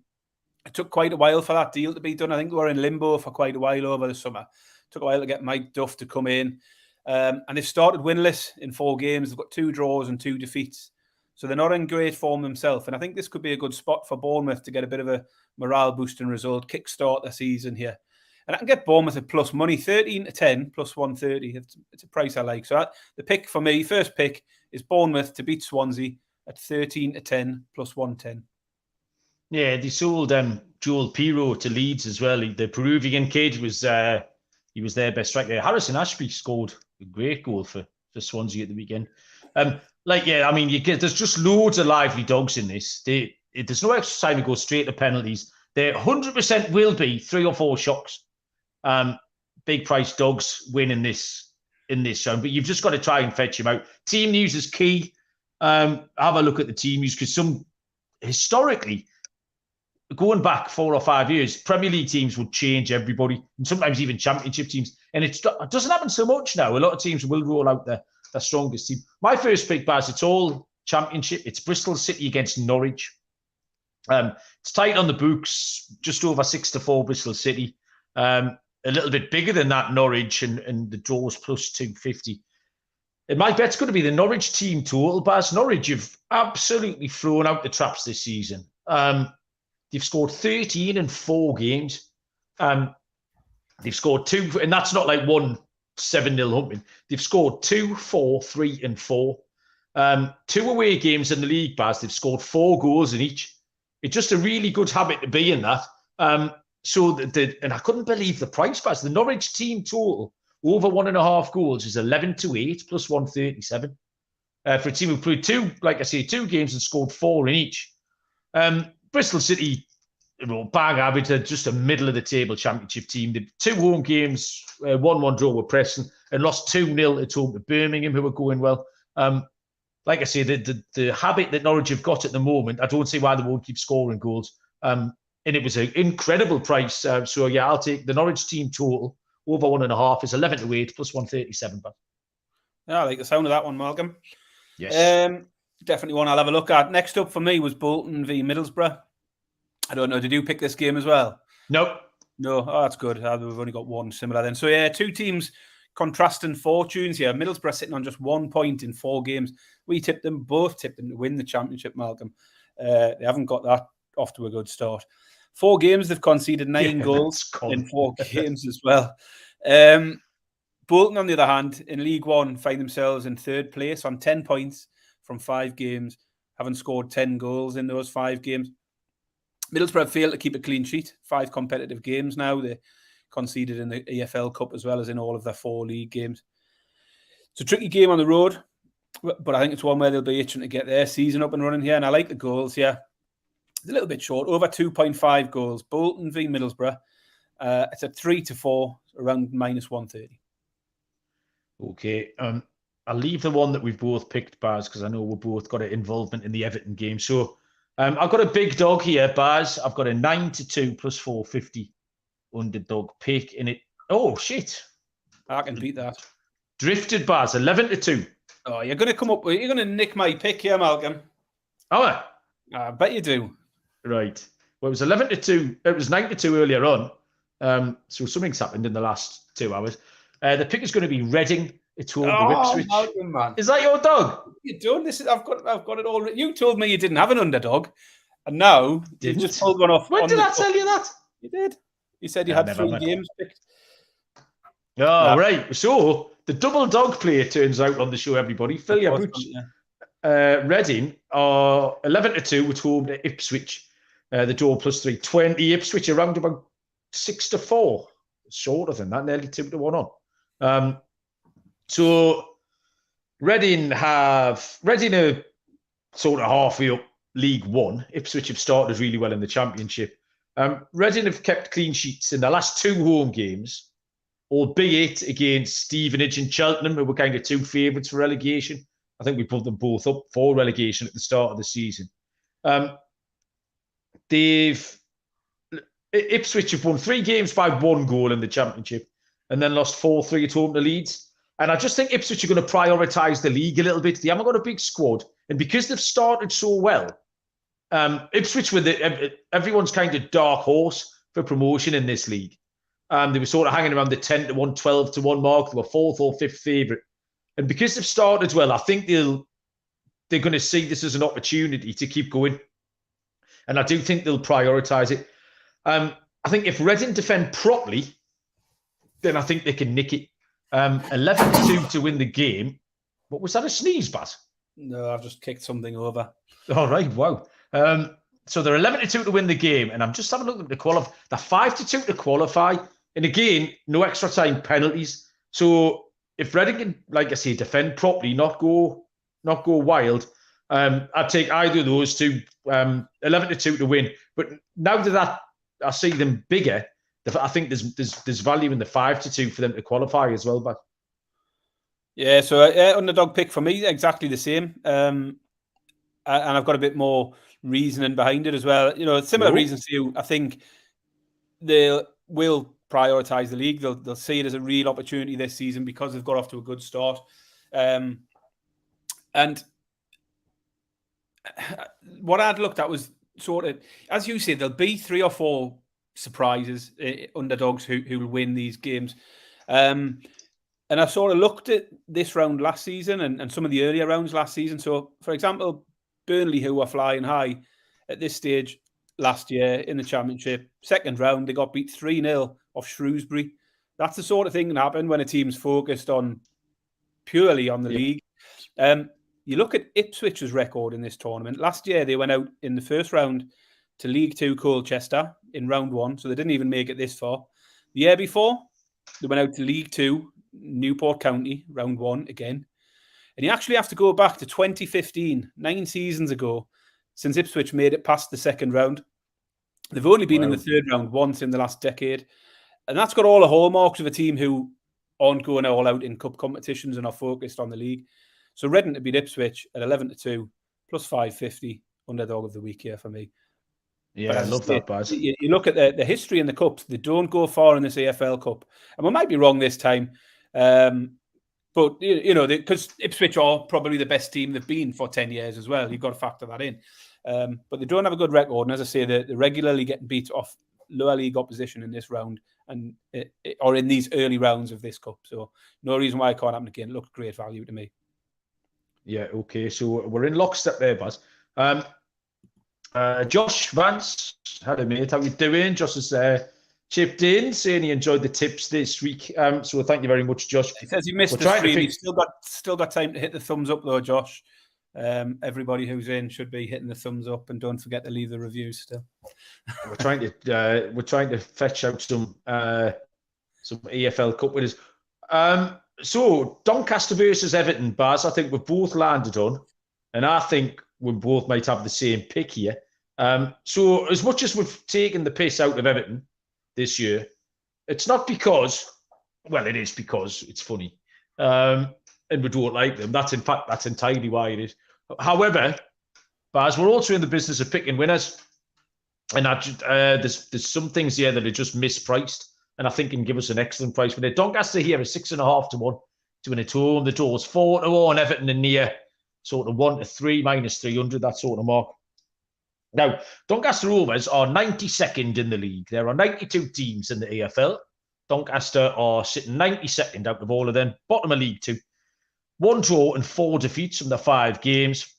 It took quite a while for that deal to be done. I think they were in limbo for quite a while over the summer. It took a while to get Mike Duff to come in. And they've started winless in 4 games. They've got 2 draws and 2 defeats. So they're not in great form themselves. And I think this could be a good spot for Bournemouth to get a bit of a morale-boosting result, kickstart the season here. And I can get Bournemouth at plus money, 13-10, plus 130. It's a price I like. So the pick for me, first pick, is Bournemouth to beat Swansea at 13-10, plus 110. Yeah, they sold Joel Piro to Leeds as well. The Peruvian kid was he was their best striker. Harrison Ashby scored a great goal for Swansea at the weekend. Yeah, I mean, there's just loads of lively dogs in this. There's no extra time to go straight to penalties. There 100% will be 3 or 4 shocks. Big price dogs win in this show, but you've just got to try and fetch them out. Team news is key. Have a look at the team news, because historically, going back 4 or 5 years, Premier League teams would change everybody, and sometimes even Championship teams. And it doesn't happen so much now. A lot of teams will roll out their strongest team. My first pick, Baz, it's all Championship. It's Bristol City against Norwich. It's tight on the books, just over 6-4 Bristol City. A little bit bigger than that, Norwich, and the draws plus 250. And my bet's going to be the Norwich team total, Baz. Norwich have absolutely thrown out the traps this season. They've scored 13 in 4 games. They've scored 2, and that's not like 1 7-0 humping. They've scored 2, 4, 3, and 4. 2 away games in the league, Baz. They've scored 4 goals in each. It's just a really good habit to be in that. And I couldn't believe the price, Baz. The Norwich team total over 1.5 goals is 11-8 plus 137. For a team who played 2 games and scored 4 in each. Bristol City, bang average. They're just a middle of the table Championship team. They've 2 home games, 1-1 draw with Preston, and lost 2-0 at home to Birmingham, who are going well. Like I say, the habit that Norwich have got at the moment, I don't see why they won't keep scoring goals. And it was an incredible price. So yeah, I'll take the Norwich team total over 1.5 is 11-8 plus 137. Yeah, I like the sound of that one, Malcolm. Yes. Definitely one I'll have a look at. Next up for me was Bolton v Middlesbrough. I don't know, did you pick this game as well? Nope. No, that's good. We've only got one similar then. So yeah, 2 teams contrasting fortunes here. Middlesbrough sitting on just 1 point in 4 games. We both tipped them to win the Championship, Malcolm. They haven't got that off to a good start. 4 games, they've conceded 9 goals in 4 games as well. Bolton, on the other hand, in League One, find themselves in 3rd place on 10 points from 5 games, having scored 10 goals in those 5 games. Middlesbrough failed to keep a clean sheet. 5 competitive games now. They conceded in the EFL Cup as well as in all of their 4 league games. It's a tricky game on the road, but I think it's one where they'll be itching to get their season up and running here. And I like the goals here. It's a little bit short, over 2.5 goals. Bolton v Middlesbrough. It's a 3-4, around minus 130. Okay. I'll leave the one that we've both picked, Baz, because I know we've both got an involvement in the Everton game. So I've got a big dog here, Baz. I've got a 9-2 plus 450 underdog pick in it. Oh, shit. I can beat that. Drifted, Baz, 11-2. Oh, you're going to nick my pick here, Malcolm. Oh, I bet you do. Right. Well, it was 11-2. It was 9-2 earlier on. So something's happened in the last 2 hours. The pick is going to be Reading. It's home to Ipswich. Malcolm, man. Is that your dog? What are you doing? I've got it all. You told me you didn't have an underdog, and now you just pulled one off. When did I tell you that? You did. You said you had 3 games picked. Oh, right. So the double dog player turns out on the show, everybody. Fill your boots. Reading are 11-2 at home to Ipswich. The draw plus 320. Ipswich around about 6-4. Shorter than that, nearly 2-1 on. So Reading are sort of halfway up League One. Ipswich have started really well in the Championship. Reading have kept clean sheets in the last 2 home games, albeit against Stevenage and Cheltenham, who were kind of 2 favourites for relegation. I think we put them both up for relegation at the start of the season. Ipswich have won 3 games by 1 goal in the Championship and then lost 4-3 at home to Leeds. And I just think Ipswich are going to prioritise the league a little bit. They haven't got a big squad. And because they've started so well, Ipswich were everyone's kind of dark horse for promotion in this league. They were sort of hanging around the 10-1, 12-1 mark. They were 4th or 5th favourite. And because they've started well, I think they're going to see this as an opportunity to keep going. And I do think they'll prioritise it. I think if Reading defend properly, then I think they can nick it. 11-2 to win the game. What was that, a sneeze, Baz? No, I've just kicked something over. All right, wow. So they're 11-2 to win the game, and I'm just having a look at the qualify. They're 5-2 to qualify, and again, no extra time penalties. So if Reading can, like I say, defend properly, not go wild, I'd take either of those two. 11-2 to win. But now that I see them bigger, I think there's value in the 5-2 for them to qualify as well. But yeah, so underdog pick for me, exactly the same. And I've got a bit more reasoning behind it as well. You know, similar reasons to you. I think they will prioritise the league. They'll see it as a real opportunity this season because they've got off to a good start. And what I'd looked at was sort of, as you say, there'll be 3 or 4 surprises, underdogs who will win these games. And I sort of looked at this round last season and some of the earlier rounds last season. So, for example, Burnley, who were flying high at this stage last year in the Championship, second round, they got beat 3-0 off Shrewsbury. That's the sort of thing that happen when a team's focused purely on the league. You look at Ipswich's record in this tournament. Last year, they went out in the first round to League 2 Colchester in round 1, so they didn't even make it this far. The year before, they went out to League 2 Newport County, round 1 again. And you actually have to go back to 2015, 9 seasons ago, since Ipswich made it past the second round. They've only been in the third round once in the last decade. And that's got all the hallmarks of a team who aren't going all out in cup competitions and are focused on the league. So Reading to beat Ipswich at 11-2, plus 550, underdog of the week here for me. Yeah, I love that, Baz. You look at the history in the Cups, they don't go far in this EFL Cup. And we might be wrong this time. But, you know, because Ipswich are probably the best team they've been for 10 years as well. You've got to factor that in. But they don't have a good record. And as I say, they're regularly getting beat off lower league opposition in this round or in these early rounds of this Cup. So no reason why it can't happen again. It looked great value to me. Yeah, okay. So we're in lockstep there, Baz. Josh Vance, hello, mate. How you doing? Josh has chipped in, saying he enjoyed the tips this week. So thank you very much, Josh. He says he missed the stream. He's still got time to hit the thumbs up, though, Josh. Everybody who's in should be hitting the thumbs up, and don't forget to leave the reviews still. We're trying to fetch out some EFL Cup winners. So Doncaster versus Everton, Baz, I think we've both landed on, and I think we both might have the same pick here. So as much as we've taken the piss out of Everton this year, it's not because, well, it is because it's funny, and we don't like them. That's entirely why it is. However, Baz, we're also in the business of picking winners, and there's some things here that are just mispriced, and I think can give us an excellent price for it. Doncaster here is 6.5 to 1 to win at home. The draw is 4 to 1. Everton and near sort of 1 to 3 minus 300, that sort of mark. Now, Doncaster Rovers are 92nd in the league. There are 92 teams in the EFL. Doncaster are sitting 92nd out of all of them. Bottom of League 2. 1 draw and 4 defeats from the 5 games.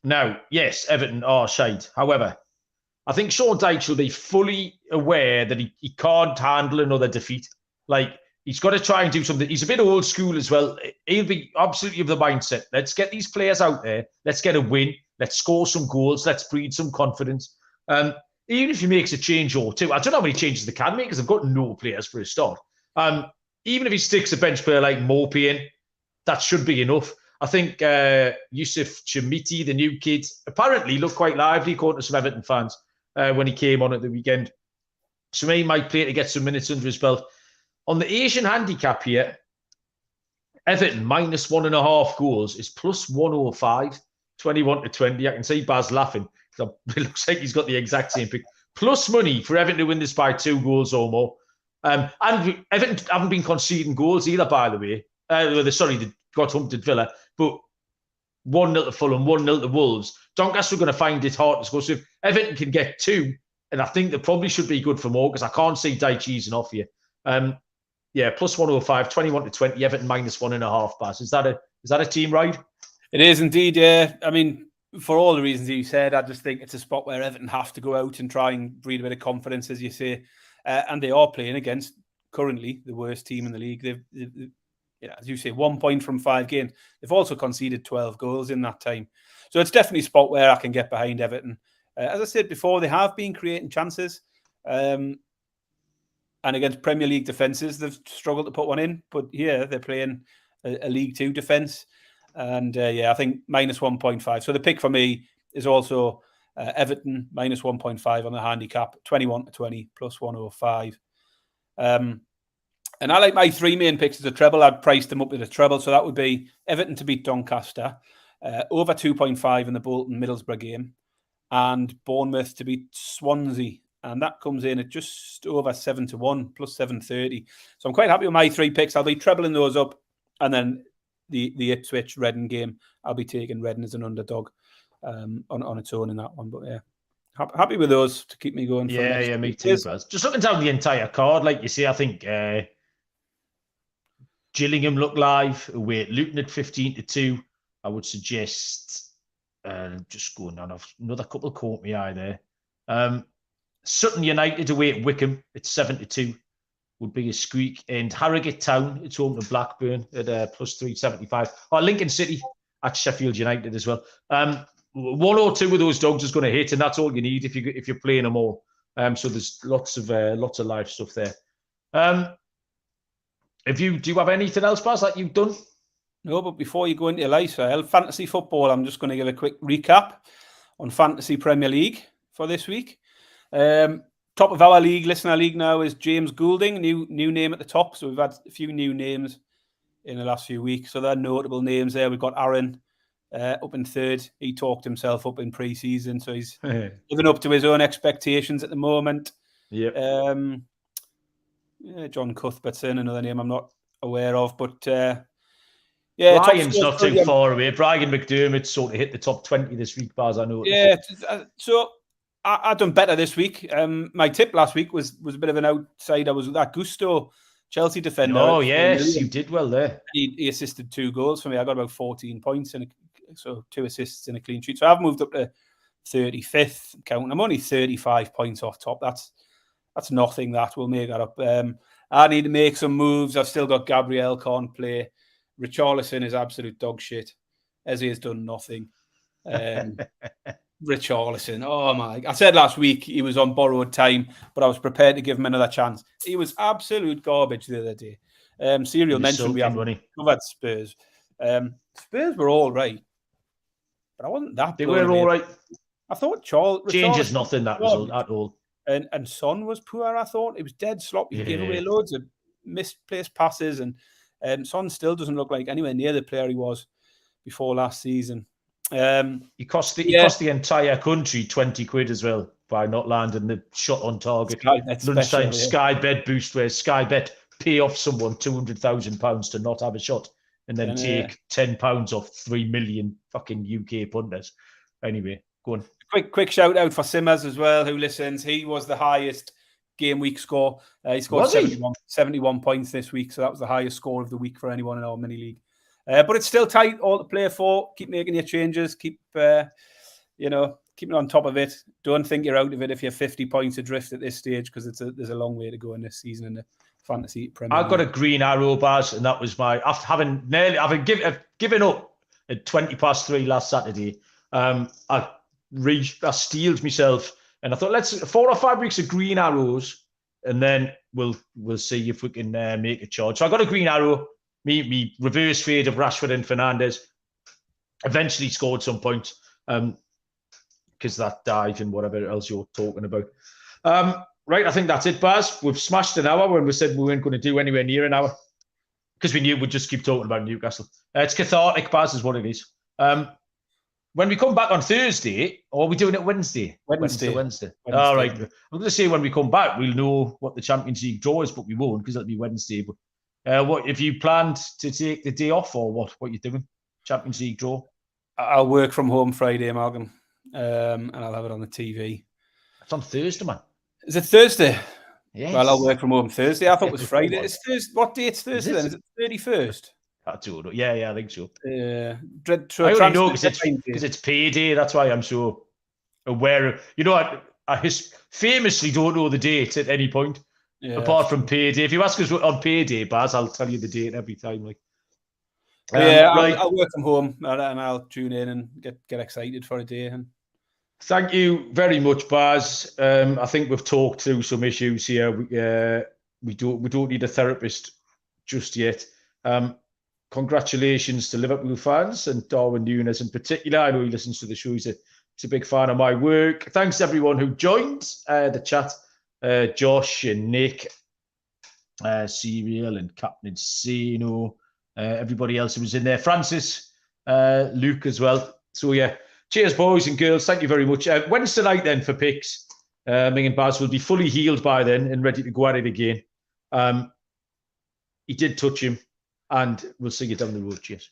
Now, yes, Everton are shite. However, I think Sean Dyche will be fully aware that he can't handle another defeat. Like, he's got to try and do something. He's a bit old school as well. He'll be absolutely of the mindset. Let's get these players out there. Let's get a win. Let's score some goals. Let's breed some confidence. Even if he makes a change or two, I don't know how many changes they can make because they've got no players for a start. Even if he sticks a bench player like Mopi in, that should be enough. I think Yusuf Chamiti, the new kid, apparently looked quite lively, according to some Everton fans, when he came on at the weekend. So he might play to get some minutes under his belt. On the Asian handicap here, Everton minus 1.5 goals is plus 105, 21 to 20. I can see Baz laughing. It looks like he's got the exact same pick. Plus money for Everton to win this by 2 goals or more. And Everton haven't been conceding goals either, by the way. They got humped at Villa, but 1-0 to Fulham, 1-0 to Wolves. Doncaster are going to find it hard to score. So if Everton can get 2, and I think they probably should be good for more because I can't see Dyche easing off here. Yeah, plus 105, 21 to 20, Everton minus 1.5, Baz. Is that a team ride? It is indeed, yeah. I mean, for all the reasons you said, I just think it's a spot where Everton have to go out and try and breed a bit of confidence, as you say. And they are playing against currently the worst team in the league. They've as you say, 1 point from 5 games. They've also conceded 12 goals in that time. So it's definitely a spot where I can get behind Everton. As I said before, they have been creating chances. And against Premier League defences, they've struggled to put one in. But here, they're playing a League Two defence. And I think minus 1.5. So the pick for me is also Everton, minus 1.5 on the handicap, 21-20, plus 105. And I like my three main picks as a treble. I'd priced them up at a treble. So that would be Everton to beat Doncaster, over 2.5 in the Bolton-Middlesbrough game, and Bournemouth to beat Swansea. And that comes in at just over 7-1, plus 730. So I'm quite happy with my three picks. I'll be trebling those up. And then the Ipswich Reading game, I'll be taking Reading as an underdog on its own in that one. But yeah, happy with those to keep me going. Yeah, me too, Braz. Just looking down the entire card, like you say, I think Gillingham look live. Away at Luton at 15-2. I would suggest just going down another couple caught me eye there. Sutton United away at Wickham at 7-2 would be a squeak. And Harrogate Town, it's home to Blackburn at plus 375. Or Lincoln City at Sheffield United as well. One or two of those dogs is going to hit, and that's all you need if you're playing them all. So there's lots of live stuff there. Do you have anything else, Baz, that you've done? No, but before you go into your lifestyle, fantasy football, I'm just going to give a quick recap on Fantasy Premier League for this week. Top of our league, listener league now, is James Goulding, new name at the top. So we've had a few new names in the last few weeks. So they're notable names there. We've got Aaron up in third. He talked himself up in pre-season, so he's living up to his own expectations at the moment. Yep. John Cuthbertson, another name I'm not aware of, but Brian's not too far away. Brian McDermott sort of hit the top 20 this week, Baz, I know. Yeah, so I've done better this week. My tip last week was a bit of an outsider. Was that Gusto, Chelsea defender. Oh, yes, you did well there. He assisted 2 goals for me. I got about 14 points, so 2 assists and a clean sheet. So I've moved up to 35th count. I'm only 35 points off top. That's nothing. That will make that up. I need to make some moves. I've still got Gabriel can't play. Richarlison is absolute dog shit. Eze has done nothing. Richarlison, oh my! I said last week he was on borrowed time, but I was prepared to give him another chance. He was absolute garbage the other day. Serial mentioned we haven't covered Spurs. Spurs were all right, but I wasn't that. They were all right. I thought changes nothing that result at all. And Son was poor. I thought it was dead sloppy. He gave away loads of misplaced passes, and Son still doesn't look like anywhere near the player he was before last season. He cost the entire country 20 quid as well by not landing the shot on target. Lunchtime Sky Bet boost where Sky Bet pay off someone £200,000 to not have a shot and then take £10 off 3 million fucking UK punters. Anyway, go on. Quick shout out for Simmers as well, who listens. He was the highest game week score. He scored 71 points this week, so that was the highest score of the week for anyone in our mini league. But it's still tight, all to play for. Keep making your changes. Keep keeping on top of it. Don't think you're out of it if you're 50 points adrift at this stage, because there's a long way to go in this season in the fantasy Premier League. I've got a green arrow, Baz, and that was having given up at 3:20 last Saturday. I steeled myself, and I thought, let's 4 or 5 weeks of green arrows, and then we'll see if we can make a charge. So I got a green arrow. Me reverse fade of Rashford and Fernandes eventually scored some points because that dive and whatever else you're talking about. Right, I think that's it, Baz. We've smashed an hour when we said we weren't going to do anywhere near an hour because we knew we'd just keep talking about Newcastle. It's cathartic, Baz, is what it is. When we come back on Thursday, or are we doing it Wednesday? Wednesday. All right. I'm going to say when we come back, we'll know what the Champions League draw is, but we won't because it'll be Wednesday. But what if you planned to take the day off, or what you doing? Champions League draw? I'll work from home Friday, Malcolm, and I'll have it on the TV. It's on Thursday, man. Is it Thursday? Yes. Well, I'll work from home Thursday. I thought it was Friday. It's Thursday. What date's Thursday then? Is it 31st? I don't know. Yeah, I think so. I only know because it's payday. That's why I'm so aware of. I famously don't know the date at any point. Yeah. Apart from payday. If you ask us on payday, Baz, I'll tell you the date every time. Right. I'll work from home and I'll tune in and get excited for a day. And Thank you very much, Baz. I think we've talked through some issues here. We don't need a therapist just yet. Congratulations to Liverpool fans and Darwin Núñez in particular. I know he listens to the show. He's a big fan of my work. Thanks to everyone who joined the chat. Josh and Nick, Serial and Captain Sino, everybody else who was in there. Francis, Luke as well. So yeah, cheers, boys and girls. Thank you very much. Wednesday night then for picks. Me and Baz will be fully healed by then and ready to go at it again. He did touch him, and we'll see you down the road. Cheers.